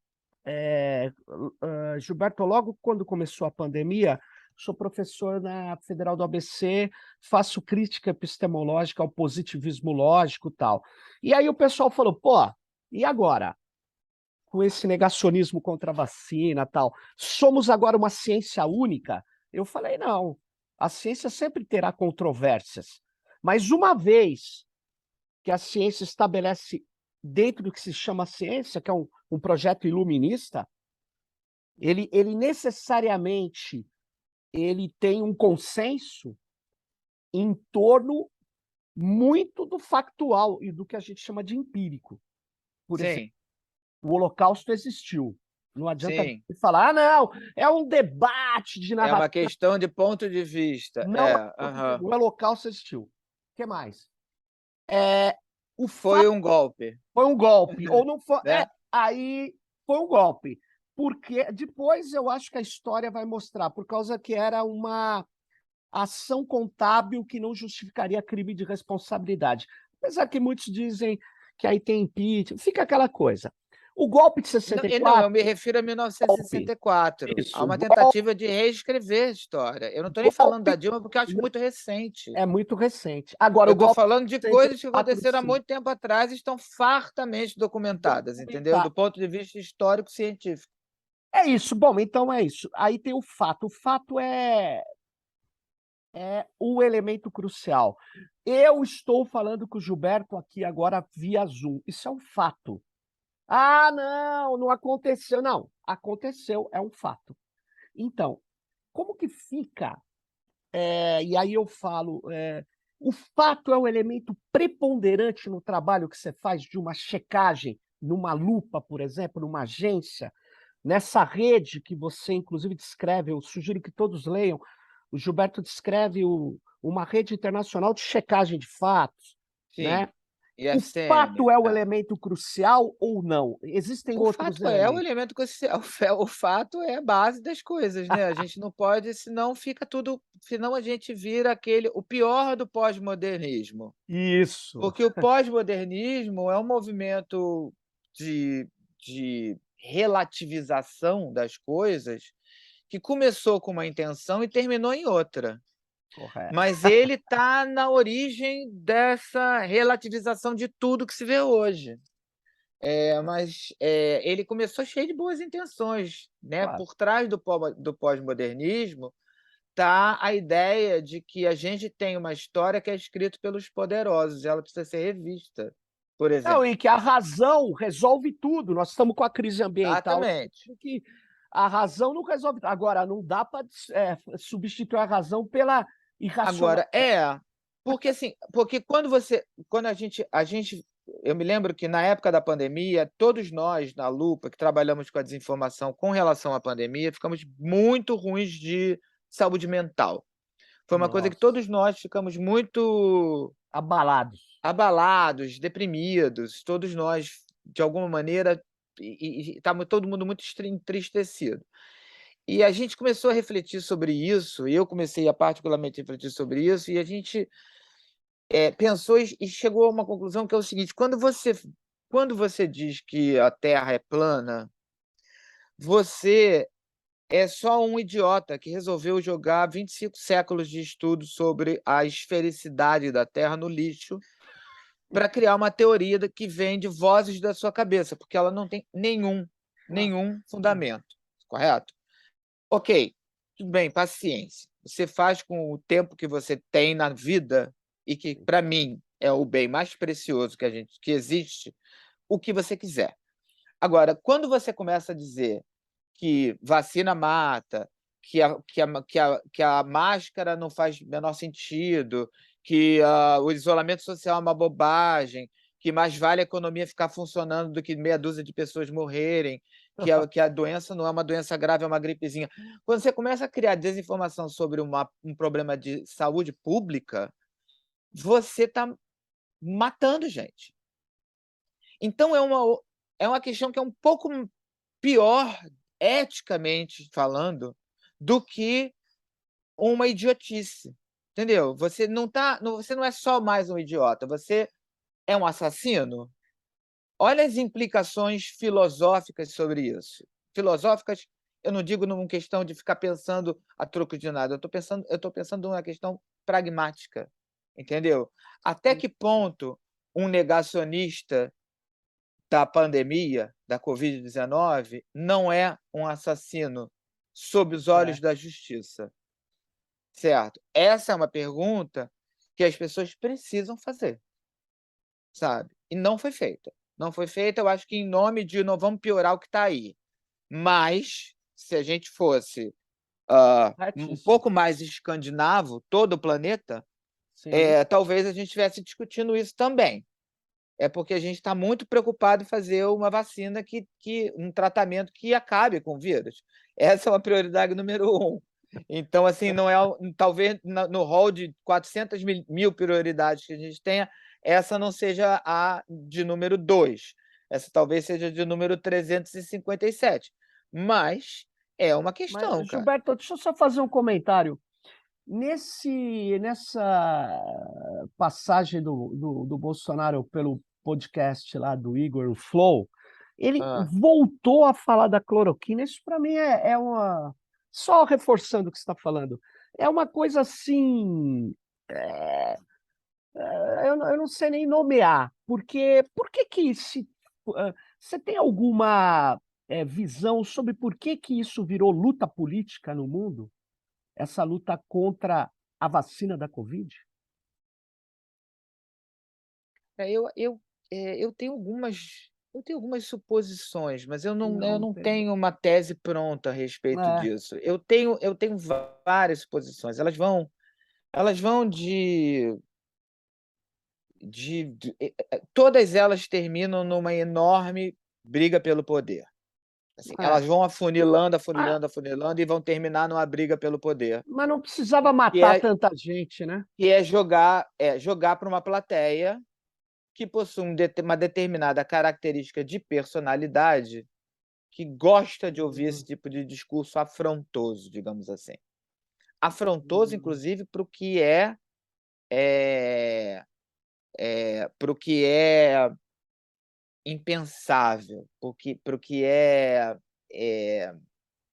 Speaker 1: Gilberto, logo quando começou a pandemia, sou professor na Federal do ABC, faço crítica epistemológica ao positivismo lógico, tal. E aí o pessoal falou: "Pô, e agora? Com esse negacionismo contra a vacina, tal, somos agora uma ciência única?" Eu falei: "Não, a ciência sempre terá controvérsias, mas uma vez que a ciência estabelece dentro do que se chama ciência, que é um projeto iluminista, ele necessariamente ele tem um consenso em torno muito do factual e do que a gente chama de empírico. Por exemplo,
Speaker 2: Sim,
Speaker 1: o Holocausto existiu. Não adianta
Speaker 2: sim.
Speaker 1: falar: "Ah, não, é um debate de
Speaker 2: É uma
Speaker 1: narrativa".
Speaker 2: questão de ponto de vista.
Speaker 1: Não é
Speaker 2: É,
Speaker 1: ponto de
Speaker 2: aham.
Speaker 1: o Holocausto existiu. O Que mais? É o
Speaker 2: Foi
Speaker 1: fato
Speaker 2: um golpe,
Speaker 1: foi um golpe ou não foi
Speaker 2: né.
Speaker 1: aí foi um golpe. Porque depois eu acho que a história vai mostrar, por causa que era uma ação contábil que não justificaria crime de responsabilidade. Apesar que muitos dizem que aí tem impeachment, fica aquela coisa. O golpe de
Speaker 2: Não, eu
Speaker 1: 64,
Speaker 2: me refiro a
Speaker 1: golpe,
Speaker 2: 1964, há
Speaker 1: isso,
Speaker 2: uma
Speaker 1: golpe,
Speaker 2: tentativa de reescrever a história. Eu não estou nem falando da
Speaker 1: golpe
Speaker 2: Dilma, porque eu acho muito recente.
Speaker 1: é muito recente. Agora,
Speaker 2: Eu
Speaker 1: o
Speaker 2: estou
Speaker 1: golpe
Speaker 2: falando de
Speaker 1: de
Speaker 2: coisas que
Speaker 1: 64,
Speaker 2: aconteceram há
Speaker 1: sim,
Speaker 2: muito tempo atrás e estão fartamente documentadas, entendeu?
Speaker 1: documentar.
Speaker 2: Do ponto de vista histórico-científico.
Speaker 1: É isso, bom, então é isso. Aí tem o fato. O fato é o elemento crucial. Eu estou falando com o Gilberto aqui agora via Zoom. Isso é um fato. Ah, não, não aconteceu. Não, aconteceu, é um fato. Então, como que fica? E aí eu falo, o fato é o elemento preponderante no trabalho que você faz de uma checagem, numa lupa, por exemplo, numa agência, nessa rede que você inclusive descreve, eu sugiro que todos leiam, o Gilberto descreve uma rede internacional de checagem de fatos,
Speaker 2: Sim,
Speaker 1: né. O
Speaker 2: IFCM,
Speaker 1: fato é o
Speaker 2: é.
Speaker 1: elemento crucial ou não? Existem
Speaker 2: O
Speaker 1: outros
Speaker 2: fato é o
Speaker 1: elementos?
Speaker 2: elemento crucial, o fato é a base das coisas, né, a gente não pode, senão fica tudo, senão a gente vira o pior do pós-modernismo.
Speaker 1: Isso.
Speaker 2: Porque o pós-modernismo é um movimento de relativização das coisas que começou com uma intenção e terminou em outra.
Speaker 1: Correto.
Speaker 2: Mas ele está na origem dessa relativização de tudo que se vê hoje. Mas ele começou cheio de boas intenções, né?
Speaker 1: Claro.
Speaker 2: Por trás do pós-modernismo está a ideia de que a gente tem uma história que é escrita pelos poderosos, ela precisa ser revista, por
Speaker 1: Não,
Speaker 2: exemplo.
Speaker 1: e que a razão resolve tudo. Nós estamos com a crise ambiental,
Speaker 2: Exatamente.
Speaker 1: que a razão não resolve. Agora, não dá para substituir a razão pela irracional.
Speaker 2: Agora porque assim, porque quando a gente eu me lembro que na época da pandemia, todos nós na Lupa, que trabalhamos com a desinformação com relação à pandemia, ficamos muito ruins de saúde mental. Foi uma coisa que
Speaker 1: Nossa,
Speaker 2: todos nós ficamos muito
Speaker 1: abalados.
Speaker 2: abalados, deprimidos, todos nós, de alguma maneira, estava todo mundo muito entristecido. E a gente começou a refletir sobre isso, e eu comecei a particularmente refletir sobre isso, e a gente pensou e chegou a uma conclusão que é o seguinte: quando você diz que a Terra é plana, você é só um idiota que resolveu jogar 25 séculos de estudo sobre a esfericidade da Terra no lixo para criar uma teoria que vem de vozes da sua cabeça, porque ela não tem
Speaker 1: Ah,
Speaker 2: nenhum fundamento, correto? Ok, tudo bem, paciência. Você faz com o tempo que você tem na vida, e que, para mim, é o bem mais precioso que existe, o que você quiser. Agora, quando você começa a dizer que vacina mata, que a máscara não faz o menor sentido, que o isolamento social é uma bobagem, que mais vale a economia ficar funcionando do que meia dúzia de pessoas morrerem, que a doença não é uma doença grave, é uma gripezinha. Quando você começa a criar desinformação sobre um problema de saúde pública, você está matando gente. Então é uma questão que é um pouco pior, eticamente falando, do que uma idiotice, entendeu? Você não é só mais um idiota, você é um assassino. Olha as implicações filosóficas sobre isso. Filosóficas, eu não digo numa questão de ficar pensando a troco de nada, eu estou pensando numa questão pragmática, entendeu? Até que ponto um negacionista da pandemia, da Covid-19, não é um assassino sob os olhos
Speaker 1: certo.
Speaker 2: da justiça, certo? Essa é uma pergunta que as pessoas precisam fazer, sabe? E não foi feita. Não foi feita, eu acho que em nome de não vamos piorar o que está aí. Mas, se a gente fosse um
Speaker 1: Corretíssimo.
Speaker 2: pouco mais escandinavo, todo o planeta,
Speaker 1: Sim.
Speaker 2: talvez a gente estivesse discutindo isso também. É porque a gente está muito preocupado em fazer uma vacina um tratamento que acabe com o vírus. Essa é uma prioridade número um. Então, assim, não é talvez no rol de 400 mil prioridades que a gente tenha, essa não seja a de número 2. Essa talvez seja de número 357. Mas é uma questão,
Speaker 1: Mas,
Speaker 2: cara.
Speaker 1: Gilberto, deixa eu só fazer um comentário. Nessa passagem do Bolsonaro pelo podcast lá do Igor, o Flow, ele
Speaker 2: Ah,
Speaker 1: voltou a falar da cloroquina. Isso para mim é uma. Só reforçando o que você está falando, é uma coisa assim. é, eu não sei nem nomear, porque por que que se. Você tem alguma visão sobre por que que isso virou luta política no mundo? Essa luta contra a vacina da Covid?
Speaker 2: eu tenho algumas suposições, mas eu
Speaker 1: Não
Speaker 2: não
Speaker 1: tem.
Speaker 2: tenho uma tese pronta a respeito
Speaker 1: É,
Speaker 2: disso. Eu tenho várias suposições, elas vão todas elas terminam numa enorme briga pelo poder. Assim,
Speaker 1: é.
Speaker 2: elas vão afunilando,
Speaker 1: Ah,
Speaker 2: afunilando, afunilando e vão terminar numa briga pelo poder,
Speaker 1: mas não precisava
Speaker 2: que
Speaker 1: matar
Speaker 2: é
Speaker 1: tanta gente, né?
Speaker 2: jogar para uma plateia que possui uma determinada característica de personalidade, que gosta de ouvir esse
Speaker 1: Hum,
Speaker 2: tipo de discurso afrontoso, digamos assim. Afrontoso,
Speaker 1: hum,
Speaker 2: inclusive, eh para o que é impensável, para o que é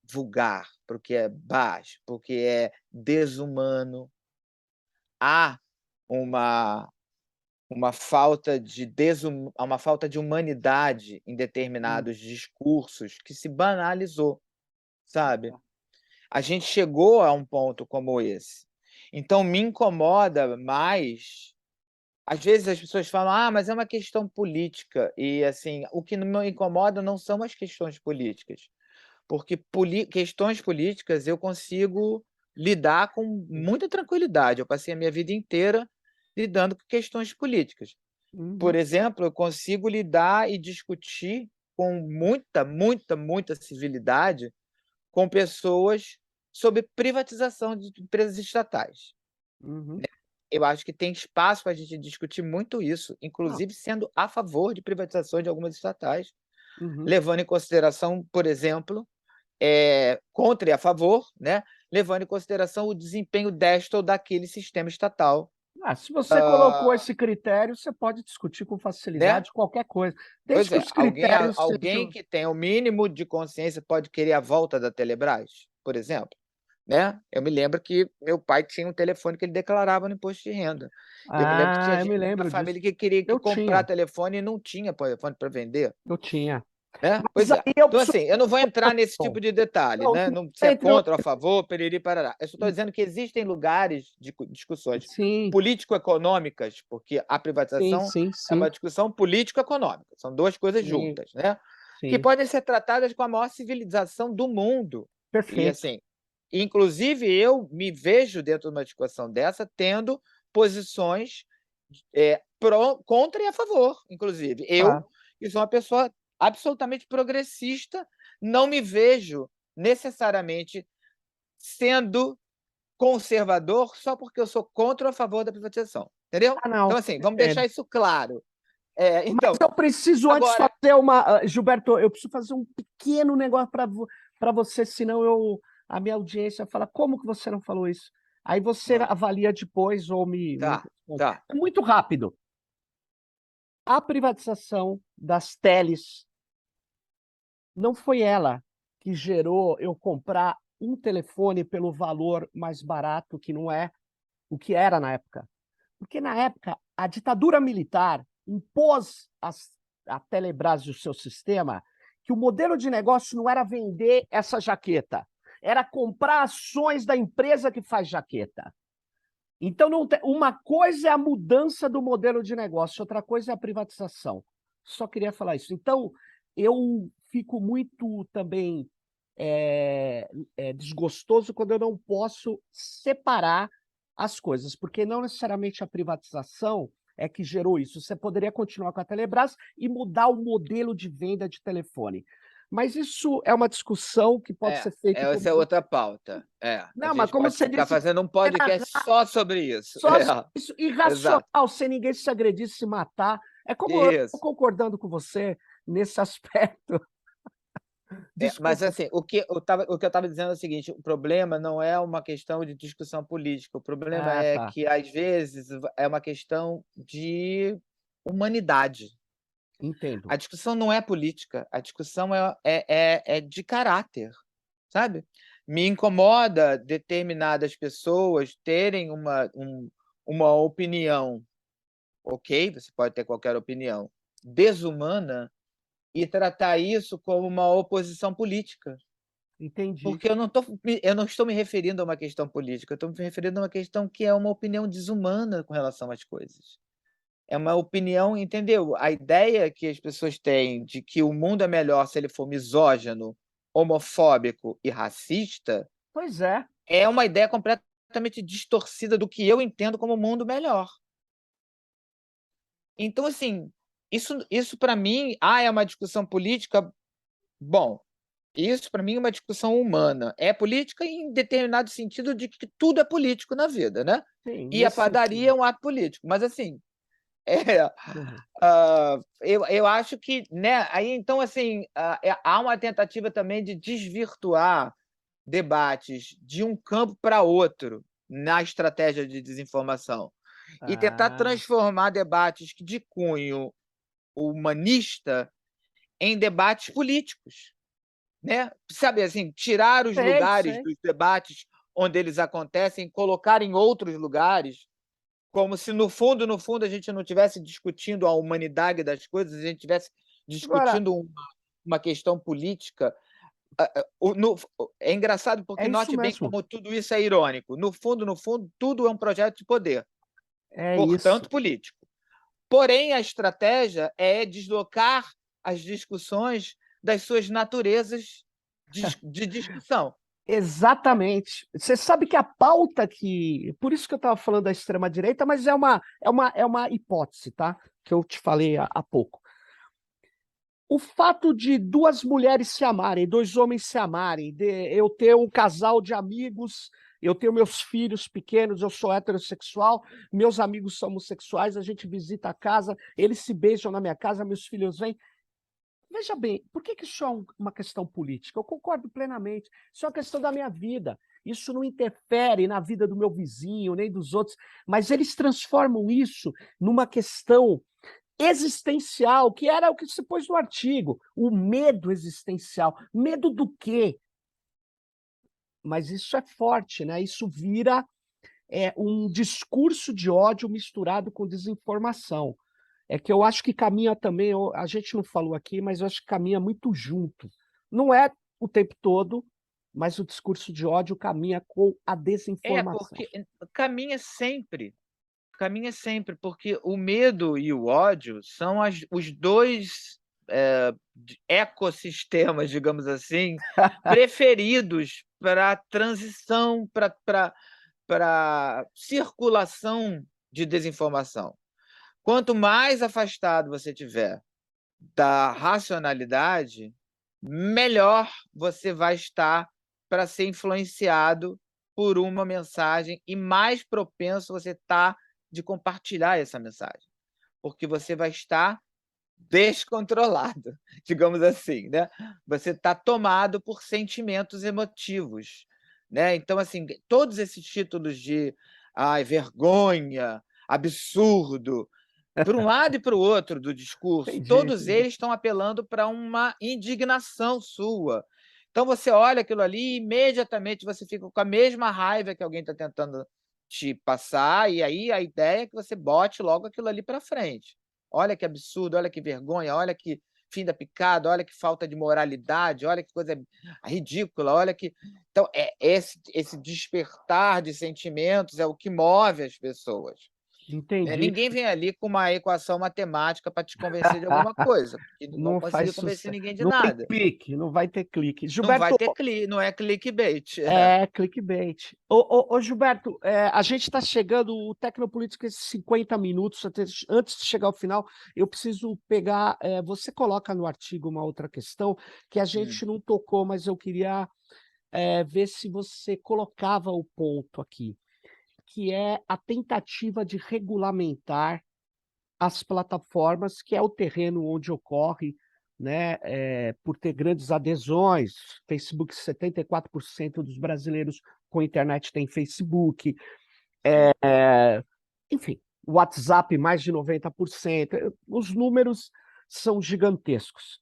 Speaker 2: vulgar, para o que é baixo, para o que é desumano. Há uma uma falta de humanidade em
Speaker 1: Hum.
Speaker 2: determinados discursos que se banalizou, sabe. A gente chegou a um ponto como esse. Então me incomoda mais às vezes as pessoas falam: "Ah, mas é uma questão política", e assim, o que me incomoda não são as questões políticas, porque questões políticas eu consigo lidar com muita tranquilidade, eu passei a minha vida inteira lidando com questões políticas. Por
Speaker 1: Uhum.
Speaker 2: exemplo, eu consigo lidar e discutir com muita, muita, muita civilidade com pessoas sobre privatização de empresas estatais.
Speaker 1: Uhum.
Speaker 2: Eu acho que tem espaço para a gente discutir muito isso,
Speaker 1: Não.
Speaker 2: inclusive sendo a favor de privatização de algumas estatais,
Speaker 1: Uhum.
Speaker 2: levando em consideração, por exemplo, contra e a favor, né, levando em consideração o desempenho desta ou daquele sistema estatal,
Speaker 1: Ah, se você colocou esse critério, você pode discutir com
Speaker 2: né.
Speaker 1: facilidade qualquer coisa, desde
Speaker 2: Pois
Speaker 1: que
Speaker 2: é,
Speaker 1: os
Speaker 2: alguém
Speaker 1: critérios
Speaker 2: alguém
Speaker 1: sejam
Speaker 2: que tenha o mínimo de consciência pode querer a volta da Telebrás, por exemplo, né. Eu me lembro que meu pai tinha um telefone que ele declarava no imposto de renda. Eu me lembro que tinha
Speaker 1: eu me
Speaker 2: gente da
Speaker 1: lembro disso.
Speaker 2: família que queria que
Speaker 1: Eu
Speaker 2: comprar
Speaker 1: tinha,
Speaker 2: telefone e não tinha telefone para vender,
Speaker 1: eu tinha.
Speaker 2: né.
Speaker 1: Mas
Speaker 2: Pois é.
Speaker 1: aí eu
Speaker 2: Então,
Speaker 1: preciso
Speaker 2: assim, eu não vou entrar nesse tipo de detalhe,
Speaker 1: não,
Speaker 2: né,
Speaker 1: tudo
Speaker 2: não se é
Speaker 1: bem, não,
Speaker 2: contra ou a favor, periri parará. Eu só estou dizendo que existem lugares de discussões
Speaker 1: sim,
Speaker 2: político-econômicas, porque a
Speaker 1: sim,
Speaker 2: privatização
Speaker 1: sim,
Speaker 2: é
Speaker 1: sim,
Speaker 2: uma discussão político-econômica, são 2 coisas
Speaker 1: sim,
Speaker 2: juntas, né, que
Speaker 1: sim,
Speaker 2: podem ser tratadas com a maior civilização do mundo. E,
Speaker 1: perfeito.
Speaker 2: assim, inclusive eu me vejo dentro de uma discussão dessa tendo posições, contra e a favor, inclusive. Eu,
Speaker 1: Claro.
Speaker 2: que sou uma pessoa absolutamente progressista, não me vejo necessariamente sendo conservador só porque eu sou contra ou a favor da privatização, entendeu?
Speaker 1: Ah, não,
Speaker 2: Então, assim, vamos
Speaker 1: entendo.
Speaker 2: deixar isso claro.
Speaker 1: Mas
Speaker 2: Então,
Speaker 1: eu preciso antes
Speaker 2: agora
Speaker 1: fazer uma Gilberto, eu preciso fazer um pequeno negócio para você, senão a minha audiência fala: "Como que você não falou isso?". Aí você
Speaker 2: hã,
Speaker 1: avalia depois ou me
Speaker 2: tá,
Speaker 1: responde.
Speaker 2: tá.
Speaker 1: É muito rápido. A privatização das teles não foi ela que gerou eu comprar um telefone pelo valor mais barato, que não é o que era na época. Porque na época a ditadura militar impôs à Telebrás e o seu sistema que o modelo de negócio não era vender essa jaqueta, era comprar ações da empresa que faz jaqueta. Então não tem, uma coisa é a mudança do modelo de negócio, outra coisa é a privatização. Só queria falar isso. Então, eu fico muito também desgostoso quando eu não posso separar as coisas, porque não necessariamente a privatização é que gerou isso. Você poderia continuar com a Telebrás e mudar o modelo de venda de telefone. Mas isso é uma discussão que pode ser feita por
Speaker 2: Essa é outra pauta. A
Speaker 1: não, mas
Speaker 2: gente
Speaker 1: como
Speaker 2: pode
Speaker 1: você
Speaker 2: ficar
Speaker 1: disse,
Speaker 2: fazendo um podcast só sobre isso.
Speaker 1: só isso
Speaker 2: Exato.
Speaker 1: irracional, sem ninguém se agredir, se matar. É como eu tô
Speaker 2: Isso.
Speaker 1: concordando com você nesse aspecto.
Speaker 2: Mas
Speaker 1: Desculpa.
Speaker 2: assim, o que eu estava dizendo é o seguinte, o problema não é uma questão de discussão política, o problema
Speaker 1: Ah,
Speaker 2: é
Speaker 1: tá.
Speaker 2: que, às vezes, é uma questão de humanidade.
Speaker 1: Entendo.
Speaker 2: A discussão não é política, a discussão é de caráter, sabe. Me incomoda determinadas pessoas terem uma opinião, ok, você pode ter qualquer opinião, desumana e tratar isso como uma oposição política.
Speaker 1: Entendi.
Speaker 2: Porque eu não estou me referindo a uma questão política, eu estou me referindo a uma questão que é uma opinião desumana com relação às coisas. É uma opinião, entendeu? A ideia que as pessoas têm de que o mundo é melhor se ele for misógino, homofóbico e racista,
Speaker 1: Pois é.
Speaker 2: é uma ideia completamente distorcida do que eu entendo como mundo melhor. Então, assim, isso para mim, é uma discussão política? Bom, isso para mim é uma discussão humana. É política em determinado sentido de que tudo é político na vida, né.
Speaker 1: Sim,
Speaker 2: Ir à
Speaker 1: nesse
Speaker 2: padaria é
Speaker 1: sentido.
Speaker 2: um ato político, mas assim, é,
Speaker 1: Uhum.
Speaker 2: eu acho que, né, aí então assim, há uma tentativa também de desvirtuar debates de um campo para outro na estratégia de desinformação, e tentar
Speaker 1: Ah,
Speaker 2: transformar debates que de cunho humanista em debates políticos, né? Sabe, assim, tirar os
Speaker 1: Sei,
Speaker 2: lugares
Speaker 1: sei.
Speaker 2: dos debates onde eles acontecem, colocar em outros lugares, como se no fundo, a gente não estivesse discutindo a humanidade das coisas, a gente estivesse
Speaker 1: Agora,
Speaker 2: discutindo uma questão política. É engraçado porque
Speaker 1: é isso
Speaker 2: note bem
Speaker 1: mesmo.
Speaker 2: como tudo isso é irônico. No fundo, tudo é um projeto de poder,
Speaker 1: É isso.
Speaker 2: portanto, político. Porém, a estratégia é deslocar as discussões das suas naturezas de discussão.
Speaker 1: Exatamente. Você sabe que a pauta que. Por isso que eu estava falando da extrema-direita, mas é uma hipótese, tá? Que eu te falei há pouco. O fato de duas mulheres se amarem, dois homens se amarem, eu ter um casal de amigos, eu tenho meus filhos pequenos, eu sou heterossexual, meus amigos são homossexuais, a gente visita a casa, eles se beijam na minha casa, meus filhos vêm. Veja bem, por que isso é uma questão política? Eu concordo plenamente. Isso é uma questão da minha vida. Isso não interfere na vida do meu vizinho, nem dos outros, mas eles transformam isso numa questão existencial, que era o que se pôs no artigo, o medo existencial. Medo do quê? Mas isso é forte, né? Isso vira um discurso de ódio misturado com desinformação. É que eu acho que caminha também, a gente não falou aqui, mas eu acho que caminha muito junto. Não é o tempo todo, mas o discurso de ódio caminha com a desinformação.
Speaker 2: Porque caminha sempre, porque o medo e o ódio são os dois ecossistemas, digamos assim, preferidos para transição, para circulação de desinformação. Quanto mais afastado você tiver da racionalidade, melhor você vai estar para ser influenciado por uma mensagem e mais propenso você está de compartilhar essa mensagem, porque você vai estar descontrolado, digamos assim, né? Você está tomado por sentimentos emotivos, né? Então, assim, todos esses títulos de vergonha, absurdo, para um lado e para o outro do discurso,
Speaker 1: Entendi,
Speaker 2: todos
Speaker 1: entendi.
Speaker 2: eles estão apelando para uma indignação sua. Então você olha aquilo ali e imediatamente você fica com a mesma raiva que alguém está tentando te passar, e aí a ideia é que você bote logo aquilo ali para frente. Olha que absurdo, olha que vergonha, olha que fim da picada, olha que falta de moralidade, olha que coisa ridícula, olha que. Então, esse despertar de sentimentos é o que move as pessoas.
Speaker 1: Entendi.
Speaker 2: Ninguém vem ali com uma equação matemática para te convencer de alguma coisa, porque não vão
Speaker 1: Não faz
Speaker 2: conseguir convencer
Speaker 1: sucesso.
Speaker 2: ninguém de
Speaker 1: Não tem
Speaker 2: nada.
Speaker 1: clique, não vai ter clique.
Speaker 2: Não vai
Speaker 1: Gilberto,
Speaker 2: ter clique, não é clickbait.
Speaker 1: clickbait. Ô, Gilberto, a gente está chegando, o Tecnopolítica, esses 50 minutos, antes de chegar ao final, eu preciso pegar. Você coloca no artigo uma outra questão que a
Speaker 2: Hum.
Speaker 1: gente não tocou, mas eu queria ver se você colocava o ponto aqui, que é a tentativa de regulamentar as plataformas, que é o terreno onde ocorre, né, por ter grandes adesões. Facebook, 74% dos brasileiros com internet tem Facebook. Enfim, WhatsApp, mais de 90%. Os números são gigantescos.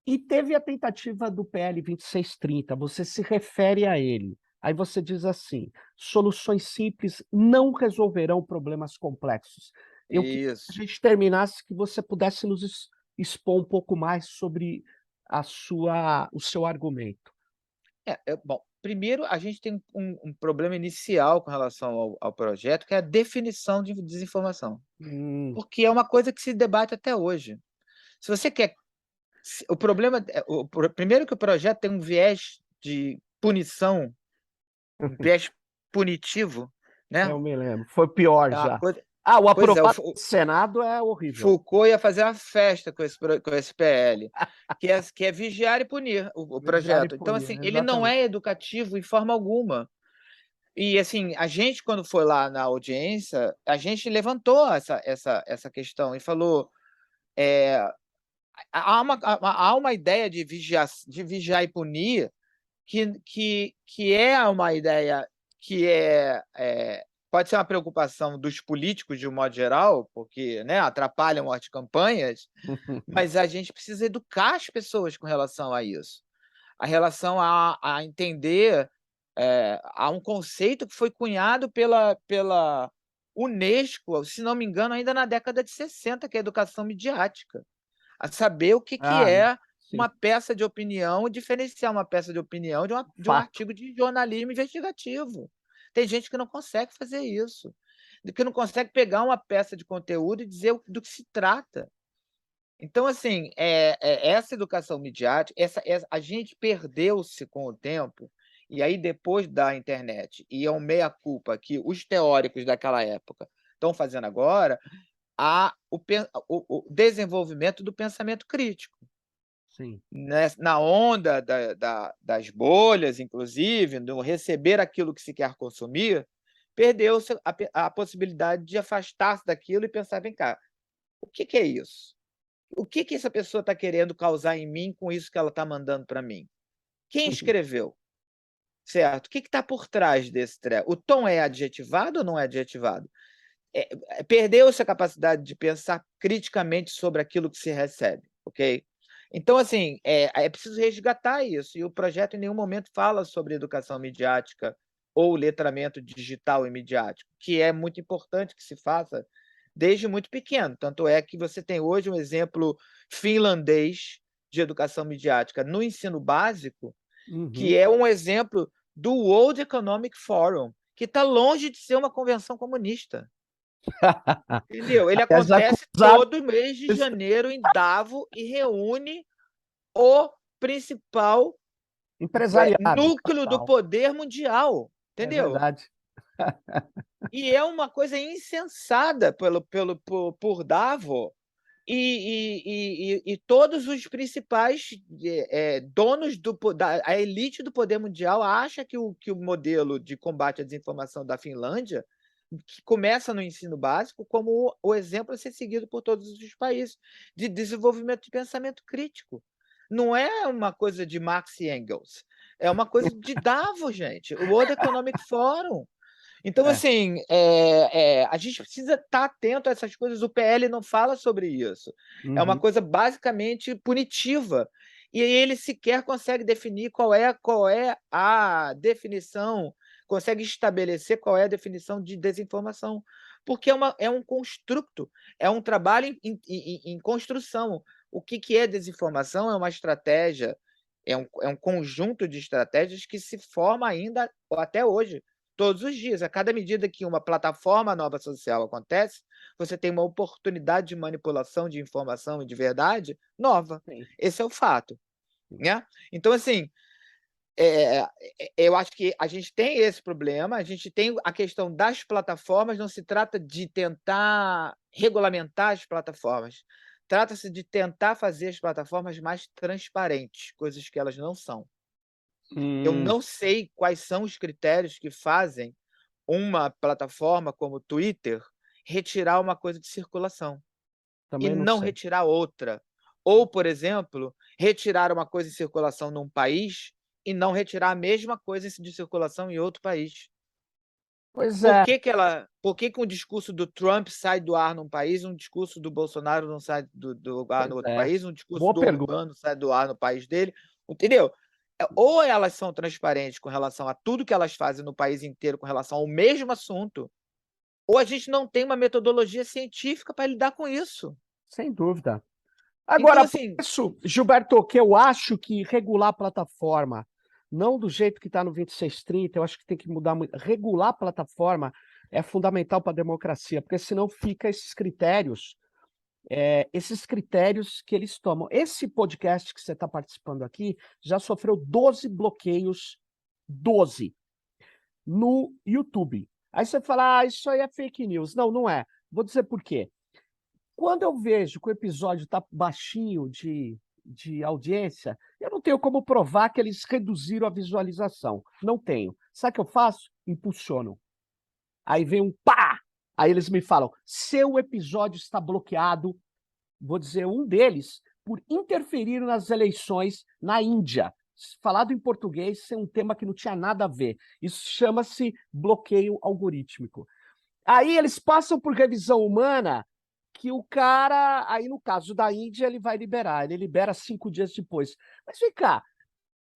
Speaker 1: E teve a tentativa do PL 2630, você se refere a ele. Aí você diz assim: soluções simples não resolverão problemas complexos. Eu queria que a
Speaker 2: Isso.
Speaker 1: gente terminasse, que você pudesse nos expor um pouco mais sobre o seu argumento.
Speaker 2: Bom, primeiro a gente tem um problema inicial com relação ao projeto, que é a definição de desinformação,
Speaker 1: Hum.
Speaker 2: porque é uma coisa que se debate até hoje. Se você quer. O problema primeiro que o projeto tem um viés de punição, um viés punitivo, né?
Speaker 1: Eu me lembro, foi pior
Speaker 2: É uma
Speaker 1: já.
Speaker 2: coisa.
Speaker 1: O
Speaker 2: Pois é,
Speaker 1: aprovado no Senado é horrível.
Speaker 2: Foucault ia fazer uma festa com esse PL, que é vigiar e punir o
Speaker 1: Vigiar e
Speaker 2: projeto. Então,
Speaker 1: punir,
Speaker 2: assim, ele não
Speaker 1: exatamente.
Speaker 2: é educativo em forma alguma. E, assim, a gente, quando foi lá na audiência, a gente levantou essa questão e falou: há uma ideia de vigiar e punir que é uma ideia que é pode ser uma preocupação dos políticos de um modo geral, porque, né, atrapalham as campanhas, mas a gente precisa educar as pessoas com relação a isso. A relação a entender, há um conceito que foi cunhado pela Unesco, se não me engano, ainda na década de 60, que é a educação midiática. A saber o que
Speaker 1: Ah,
Speaker 2: é
Speaker 1: sim,
Speaker 2: uma peça de opinião, diferenciar uma peça de opinião de um
Speaker 1: fato.
Speaker 2: artigo de jornalismo investigativo. Tem gente que não consegue fazer isso, que não consegue pegar uma peça de conteúdo e dizer do que se trata. Então, assim, essa educação midiática, a gente perdeu-se com o tempo, e aí depois da internet, e é um meia-culpa que os teóricos daquela época estão fazendo agora, o desenvolvimento do pensamento crítico.
Speaker 1: Sim.
Speaker 2: Na onda das bolhas, inclusive, no receber aquilo que se quer consumir, perdeu-se a possibilidade de afastar-se daquilo e pensar: "Vem cá, o que que é isso? O que que essa pessoa está querendo causar em mim com isso que ela está mandando para mim? Quem escreveu? Certo? O que está por trás desse treco? O tom é adjetivado ou não é adjetivado?" Perdeu-se a capacidade de pensar criticamente sobre aquilo que se recebe, ok? Então, assim, é preciso resgatar isso, e o projeto em nenhum momento fala sobre educação midiática ou letramento digital e midiático, que é muito importante que se faça desde muito pequeno. Tanto é que você tem hoje um exemplo finlandês de educação midiática no ensino básico, que
Speaker 1: Uhum.
Speaker 2: é um exemplo do World Economic Forum, que está longe de ser uma convenção comunista. Entendeu? Ele
Speaker 1: Aliás,
Speaker 2: acontece
Speaker 1: acusado
Speaker 2: todo mês de
Speaker 1: disso.
Speaker 2: janeiro em Davos e reúne o principal,
Speaker 1: Empresariado,
Speaker 2: núcleo do
Speaker 1: total.
Speaker 2: poder mundial,
Speaker 1: É
Speaker 2: entendeu?
Speaker 1: verdade.
Speaker 2: E é uma coisa insensada por Davos e todos os principais, donos da a elite do poder mundial acha que o modelo de combate à desinformação da Finlândia, que começa no ensino básico, como o exemplo a ser seguido por todos os países, de desenvolvimento de pensamento crítico. Não é uma coisa de Marx e Engels, é uma coisa de Davos, gente, o World Economic Forum. Então,
Speaker 1: É.
Speaker 2: assim, a gente precisa estar atento a essas coisas. O PL não fala sobre isso. É uma
Speaker 1: Uhum.
Speaker 2: coisa basicamente punitiva. E ele sequer consegue definir qual é a definição, consegue estabelecer qual é a definição de desinformação. Porque é um construto, é um trabalho em construção. O que é desinformação? É uma estratégia, é um conjunto de estratégias que se forma ainda até hoje. Todos os dias, a cada medida que uma plataforma nova social acontece, você tem uma oportunidade de manipulação de informação e de verdade nova.
Speaker 1: Sim,
Speaker 2: Esse é o fato,
Speaker 1: sim.
Speaker 2: né. Então, assim, eh eu acho que a gente tem esse problema, a gente tem a questão das plataformas, não se trata de tentar regulamentar as plataformas, trata-se de tentar fazer as plataformas mais transparentes, coisas que elas não são. Eu
Speaker 1: Hum,
Speaker 2: não sei quais são os critérios que fazem uma plataforma como o Twitter retirar uma coisa de circulação e
Speaker 1: também não
Speaker 2: não
Speaker 1: sei.
Speaker 2: retirar outra. Ou, por exemplo, retirar uma coisa em circulação num país e não retirar a mesma coisa de circulação em outro país.
Speaker 1: Pois
Speaker 2: Por
Speaker 1: é,
Speaker 2: que um discurso do Trump sai do ar num país, um discurso do Bolsonaro não sai do ar
Speaker 1: pois
Speaker 2: no outro
Speaker 1: é.
Speaker 2: país, um discurso
Speaker 1: Boa
Speaker 2: do
Speaker 1: pergunta.
Speaker 2: Orbán não sai do ar no país dele, entendeu? Ou elas são transparentes com relação a tudo que elas fazem no país inteiro com relação ao mesmo assunto, ou a gente não tem uma metodologia científica para lidar com isso.
Speaker 1: Sem dúvida.
Speaker 2: Então,
Speaker 1: Agora, por
Speaker 2: assim,
Speaker 1: isso, Gilberto, que eu acho que regular a plataforma, não do jeito que está no 2630, eu acho que tem que mudar muito. Regular a plataforma é fundamental para a democracia, porque senão fica esses critérios que eles tomam. Esse podcast que você está participando aqui já sofreu 12 bloqueios, 12, no YouTube. Aí você fala, isso aí é fake news. Não, não é. Vou dizer por quê. Quando eu vejo que o episódio está baixinho de audiência, eu não tenho como provar que eles reduziram a visualização. Não tenho. Sabe o que eu faço? Impulsiono. Aí vem um pá! Aí eles me falam: seu episódio está bloqueado. Vou dizer um deles, por interferir nas eleições na Índia. Falado em português, ser um tema que não tinha nada a ver. Isso chama-se bloqueio algorítmico. Aí eles passam por revisão humana, que o cara, aí no caso da Índia, ele vai liberar, ele libera 5 dias depois. Mas vem cá,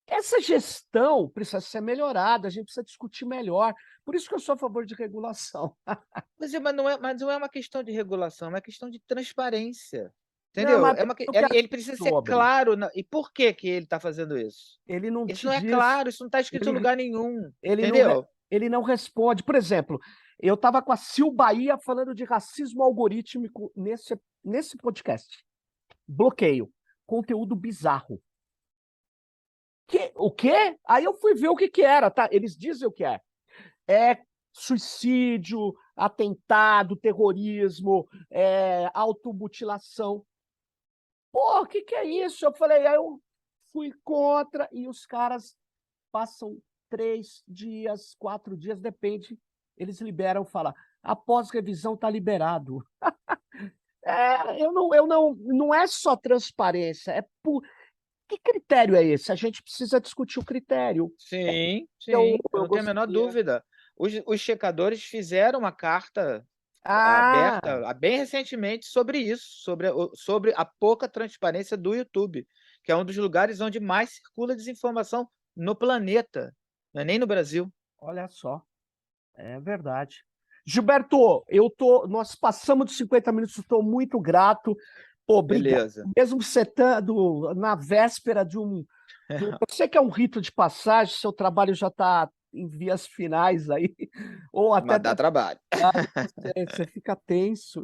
Speaker 1: essa gestão precisa ser melhorada, a gente precisa discutir melhor. Por isso que eu sou a favor de regulação.
Speaker 2: Mas não é uma questão de regulação, é uma questão de transparência,
Speaker 1: Não,
Speaker 2: entendeu?
Speaker 1: mas eu
Speaker 2: Ele
Speaker 1: quero
Speaker 2: ele precisa ser
Speaker 1: sobre.
Speaker 2: claro na e por que que ele está fazendo isso?
Speaker 1: Ele não
Speaker 2: Isso
Speaker 1: te
Speaker 2: não é
Speaker 1: diz,
Speaker 2: claro, isso não está escrito em
Speaker 1: ele,
Speaker 2: lugar nenhum,
Speaker 1: ele, não,
Speaker 2: entendeu?
Speaker 1: ele não responde. Por exemplo, eu estava com a Sil Bahia falando de racismo algorítmico nesse podcast. Bloqueio. Conteúdo bizarro. O quê? Aí eu fui ver o que era, tá? Eles dizem o que é. É suicídio, atentado, terrorismo, automutilação. Pô, o que é isso? Eu falei, aí eu fui contra, e os caras passam 3 dias, 4 dias, depende, eles liberam, falam, após revisão está liberado. Não é só transparência, que critério é esse? A gente precisa discutir o critério.
Speaker 2: Sim,
Speaker 1: Eu,
Speaker 2: sim, eu
Speaker 1: eu
Speaker 2: não tenho a menor
Speaker 1: gostaria.
Speaker 2: dúvida. Os checadores fizeram uma carta
Speaker 1: Ah,
Speaker 2: aberta bem recentemente sobre isso, sobre a pouca transparência do YouTube, que é um dos lugares onde mais circula desinformação no planeta, não é nem no Brasil.
Speaker 1: olha só, é verdade. Gilberto, nós passamos de 50 minutos, estou muito grato. Pô, obrigado.
Speaker 2: Beleza.
Speaker 1: Mesmo você estando na véspera eu sei que é um rito de passagem, seu trabalho já está em vias finais aí, ou até
Speaker 2: Mas dá trabalho.
Speaker 1: você fica tenso,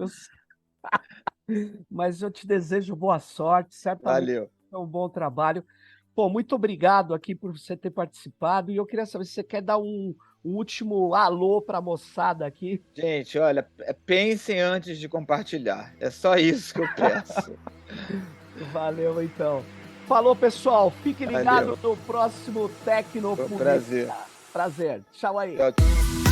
Speaker 1: mas eu te desejo boa sorte, certamente
Speaker 2: Valeu.
Speaker 1: é um bom trabalho. Pô, muito obrigado aqui por você ter participado, e eu queria saber se você quer dar um último alô para a moçada aqui.
Speaker 2: Gente, olha, pensem antes de compartilhar, é só isso que eu peço.
Speaker 1: Valeu, então. Falou, pessoal. Fique ligado
Speaker 2: Valeu.
Speaker 1: no próximo
Speaker 2: Foi um
Speaker 1: Tecnopolítica.
Speaker 2: prazer.
Speaker 1: Prazer. Tchau aí.
Speaker 2: Tchau.